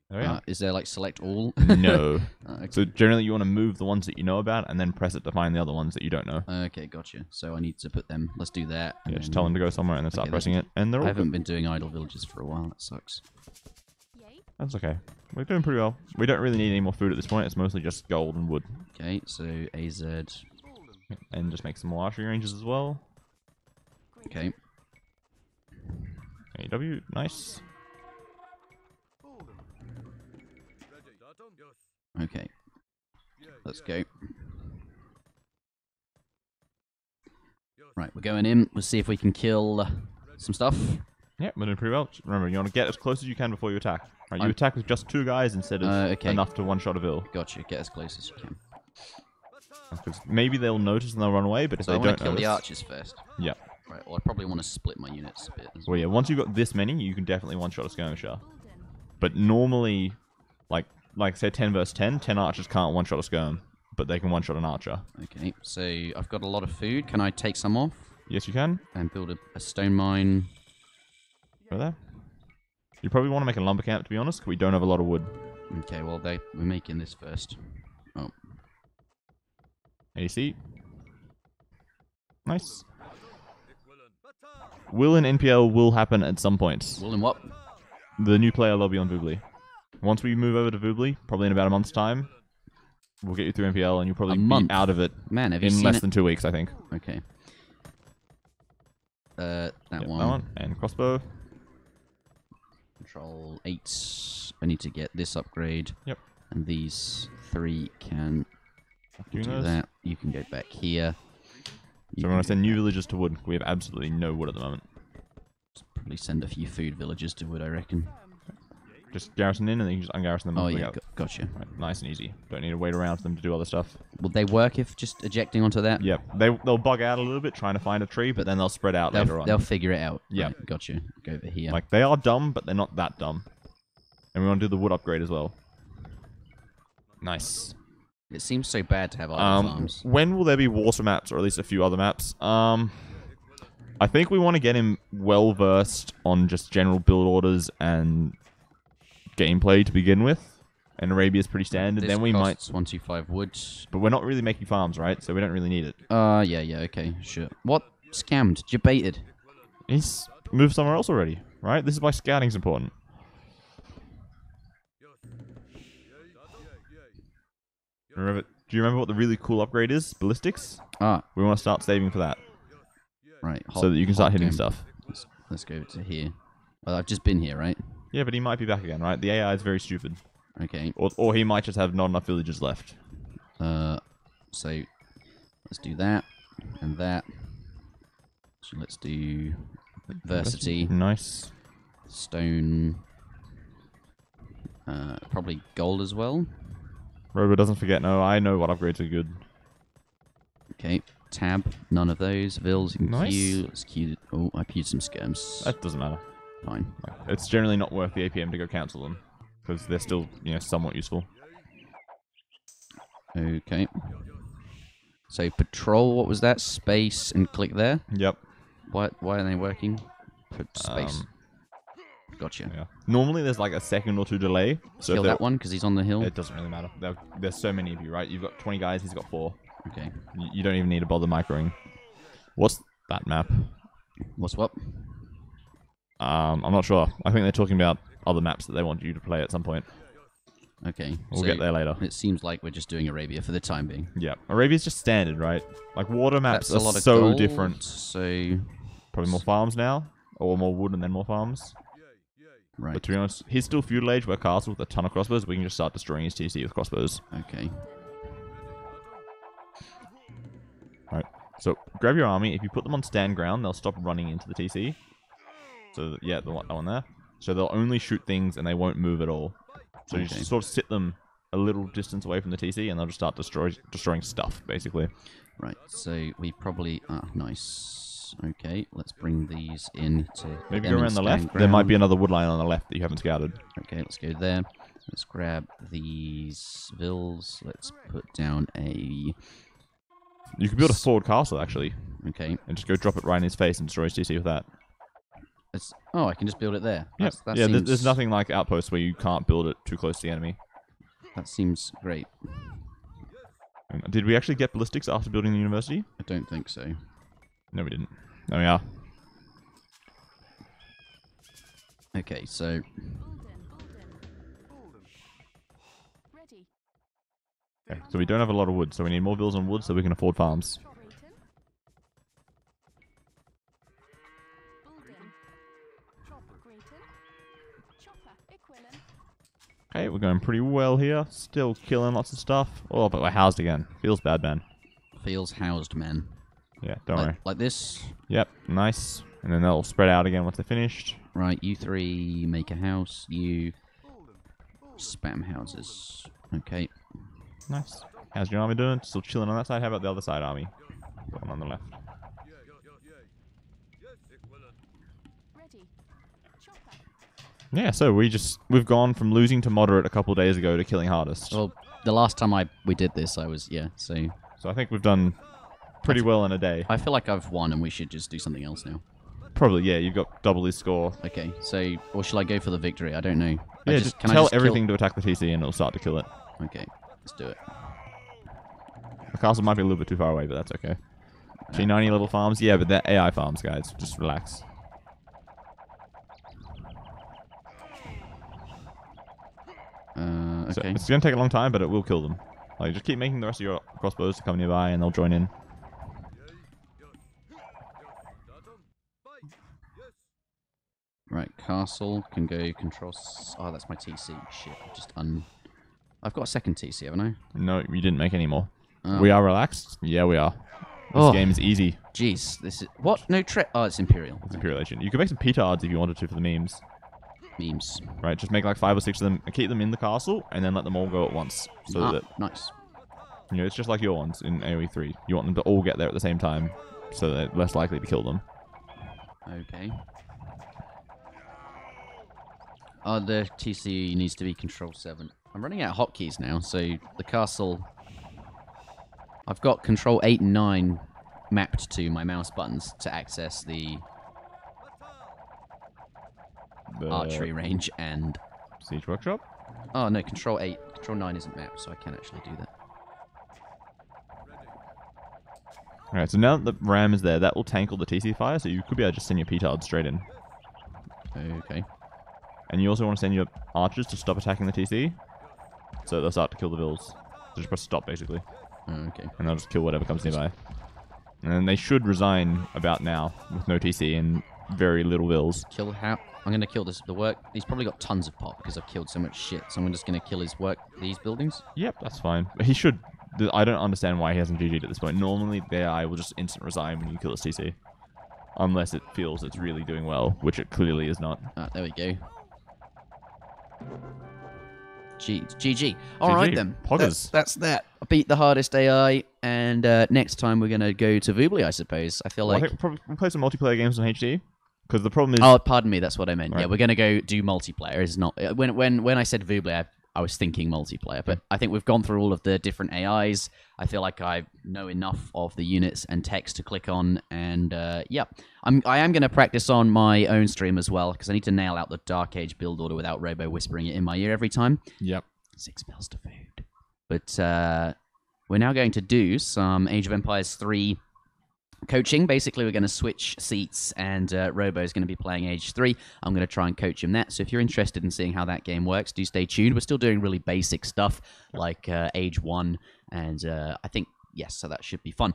There we are. Is there like select all? No. Okay. So generally you want to move the ones that you know about and then press it to find the other ones that you don't know. Okay, gotcha. So I need to put them. Let's do that. Yeah, just tell them to go somewhere and then start pressing it. And they're all I haven't good. been doing idle villages for a while. That sucks. That's okay. We're doing pretty well. We don't really need any more food at this point. It's mostly just gold and wood. Okay, so AZ. And just make some more archery ranges as well. Okay. AW, nice. Okay. Let's go. Right, we're going in. Let's see if we can kill some stuff. Yeah, we're doing pretty well. Just remember, you want to get as close as you can before you attack. Right, you attack with just 2 guys instead of Okay. enough to one-shot a vill. Gotcha. Get as close as you can. Because maybe they'll notice and they'll run away, but if So they I want don't to kill notice... the archers first. Yeah. Right, well, I probably want to split my units a bit. As well. Well, yeah, once you've got this many, you can definitely one-shot a skirmisher. But normally, like say 10 versus 10, 10 archers can't one-shot a skirm, but they can one-shot an archer. Okay, so I've got a lot of food. Can I take some off? Yes, you can. And build a stone mine. Go there. You probably want to make a lumber camp, to be honest, because we don't have a lot of wood. Okay, well, we're making this first. Oh. AC. Nice. Will and NPL will happen at some point. Will and what? The new player lobby on Voobly. Once we move over to Voobly, probably in about a month's time, we'll get you through NPL and you'll probably be out of it Man, have you in seen less it? than 2 weeks, I think. Okay. That Yep, one. that one. And crossbow. Control 8. I need to get this upgrade. Yep. And these 3 can Doing do those. that. You can go back here. You So we're going to send new villagers to wood. We have absolutely no wood at the moment. probably send a few food villagers to wood, I reckon. Just garrison in and then you can just ungarrison them. Oh once we yeah, go. gotcha. Right, nice and easy. Don't need to wait around for them to do other stuff. Will they work if just ejecting onto that? Yep. They'll bug out a little bit trying to find a tree, but then they'll spread out later on. They'll figure it out. Yeah. Right, gotcha. Go over here. Like, they are dumb, but they're not that dumb. And we want to do the wood upgrade as well. Nice. It seems so bad to have idle farms. When will there be water maps, or at least a few other maps? I think we want to get him well versed on just general build orders and gameplay to begin with. And Arabia is pretty standard. This Then we might, costs 125 wood. but we're not really making farms, right? So we don't really need it. Yeah, okay, sure. What? Scammed. Debated. He's moved somewhere else already, right? This is why scouting's important. Do you remember what the really cool upgrade is? Ballistics? Ah, We want to start saving for that, right. so that you can start hitting game. stuff. Let's go to here. Well, I've just been here, right? Yeah, but he might be back again, right? The AI is very stupid. Okay. Or he might just have not enough villagers left. So let's do that and that. So let's do adversity, Nice. stone, probably gold as well. Robo doesn't forget. No, I know what upgrades are good. Okay, tab, none of those. Vills, you can Nice. queue. Let's queue. Oh, I queued some skirms. That doesn't matter. Fine. It's generally not worth the APM to go cancel them. Because they're still, somewhat useful. Okay. So patrol, what was that? Space and click there. Yep. Why are they working? Put space. Gotcha. Yeah. Normally there's like a second or two delay. So Kill if that one because he's on the hill. it doesn't really matter. There's so many of you, right? You've got 20 guys, he's got 4. Okay. You don't even need to bother microing. What's that map? What's what? I'm not sure. I think they're talking about other maps that they want you to play at some point. Okay. We'll get there later. It seems like we're just doing Arabia for the time being. Yeah. Arabia's just standard, right? Like, water maps That's a are lot of so gold, different. So, Probably more farms now. Or more wood and then more farms. right. But to be honest, he's still feudal age. We're castle with a ton of crossbows. We can just start destroying his TC with crossbows. Okay. Alright. So, grab your army. If you put them on stand ground, they'll stop running into the TC. So yeah, that one there. So they'll only shoot things and they won't move at all. So you just sort of sit them a little distance away from the TC and they'll just start destroying stuff, basically. Right, so we probably... nice. Okay, let's bring these in to... Maybe go around the left. There might be another wood line on the left that you haven't scouted. Okay, let's go there. Let's grab these vills. Let's put down a... You could build a forward castle, actually. Okay. And just go drop it right in his face and destroy his TC with that. Oh, I can just build it there. Yeah, yeah. There's nothing like outposts where you can't build it too close to the enemy. That seems great. Did we actually get ballistics after building the university? I don't think so. No, we didn't. There we are. Okay, so... Okay, so we don't have a lot of wood, so we need more vills and wood so we can afford farms. Okay, we're going pretty well here. Still killing lots of stuff. Oh, but we're housed again. Feels bad, man. Feels housed, man. Yeah, don't worry. Like this? Yep, nice. And then they'll spread out again once they're finished. Right, you three make a house. You spam houses. Okay. Nice. How's your army doing? Still chilling on that side? How about the other side army? The one on the left. Yeah, so we've gone from losing to moderate a couple days ago to killing hardest. Well, the last time we did this, I was, so I think we've done pretty well in a day. I feel like I've won and we should just do something else now. Probably, yeah, you've got double his score. Okay, so, or shall I go for the victory? I don't know. Yeah, just tell everything to attack the TC and it'll start to kill it. Okay, let's do it. The castle might be a little bit too far away, but that's okay. G90 level farms? Yeah, but they're AI farms, guys. Just relax. Okay. So it's going to take a long time, but it will kill them. Like, just keep making the rest of your crossbows to come nearby, and they'll join in. Right, castle can go control... Oh, that's my TC. Shit, I've got a second TC, haven't I? No, you didn't make any more. Oh. We are relaxed? Yeah, we are. This game is easy. Jeez, this is... What? No, oh, it's Imperial. It's Imperial. You could make some petards if you wanted to for the memes. Memes. Right, just make like 5 or 6 of them, and keep them in the castle, and then let them all go at once. So that... Nice. You know, it's just like your ones in AoE 3. You want them to all get there at the same time, so they're less likely to kill them. Okay. Oh, the TC needs to be control 7. I'm running out of hotkeys now, so the castle... I've got control 8 and 9 mapped to my mouse buttons to access the archery range and... Siege Workshop? Oh, no, control 8. Control 9 isn't mapped, so I can't actually do that. Alright, so now that the ram is there, that will tank all the TC fire, so you could be able to just send your petards straight in. Okay. And you also want to send your archers to stop attacking the TC, so they'll start to kill the vills. So just press stop, basically. Okay. And they'll just kill whatever comes nearby. And then they should resign about now, with no TC and very little vills. Kill how? I'm going to kill the work. He's probably got tons of pop because I've killed so much shit, so I'm just going to kill his work, these buildings. Yep, that's fine. He should... I don't understand why he hasn't GG'd at this point. Normally, the AI will just instant resign when you kill his TC. Unless it feels it's really doing well, which it clearly is not. Ah, there we go. GG. All right then. Poggers. That's that. I beat the hardest AI, and next time we're going to go to Voobly, I suppose. I feel like... I think we'll play some multiplayer games on HD. Because the problem is... Oh, pardon me. That's what I meant. Right. Yeah, we're going to go do multiplayer. It's not... When I said Voobly, I was thinking multiplayer, but I think we've gone through all of the different AIs. I feel like I know enough of the units and text to click on, and yeah, I am going to practice on my own stream as well, because I need to nail out the Dark Age build order without Robo whispering it in my ear every time. Yep. 6 bells to food. But we're now going to do some Age of Empires 3 coaching. Basically, we're going to switch seats, and Robo is going to be playing Age 3. I'm going to try and coach him that. So if you're interested in seeing how that game works, do stay tuned. We're still doing really basic stuff like Age 1, and I think, yes, so that should be fun.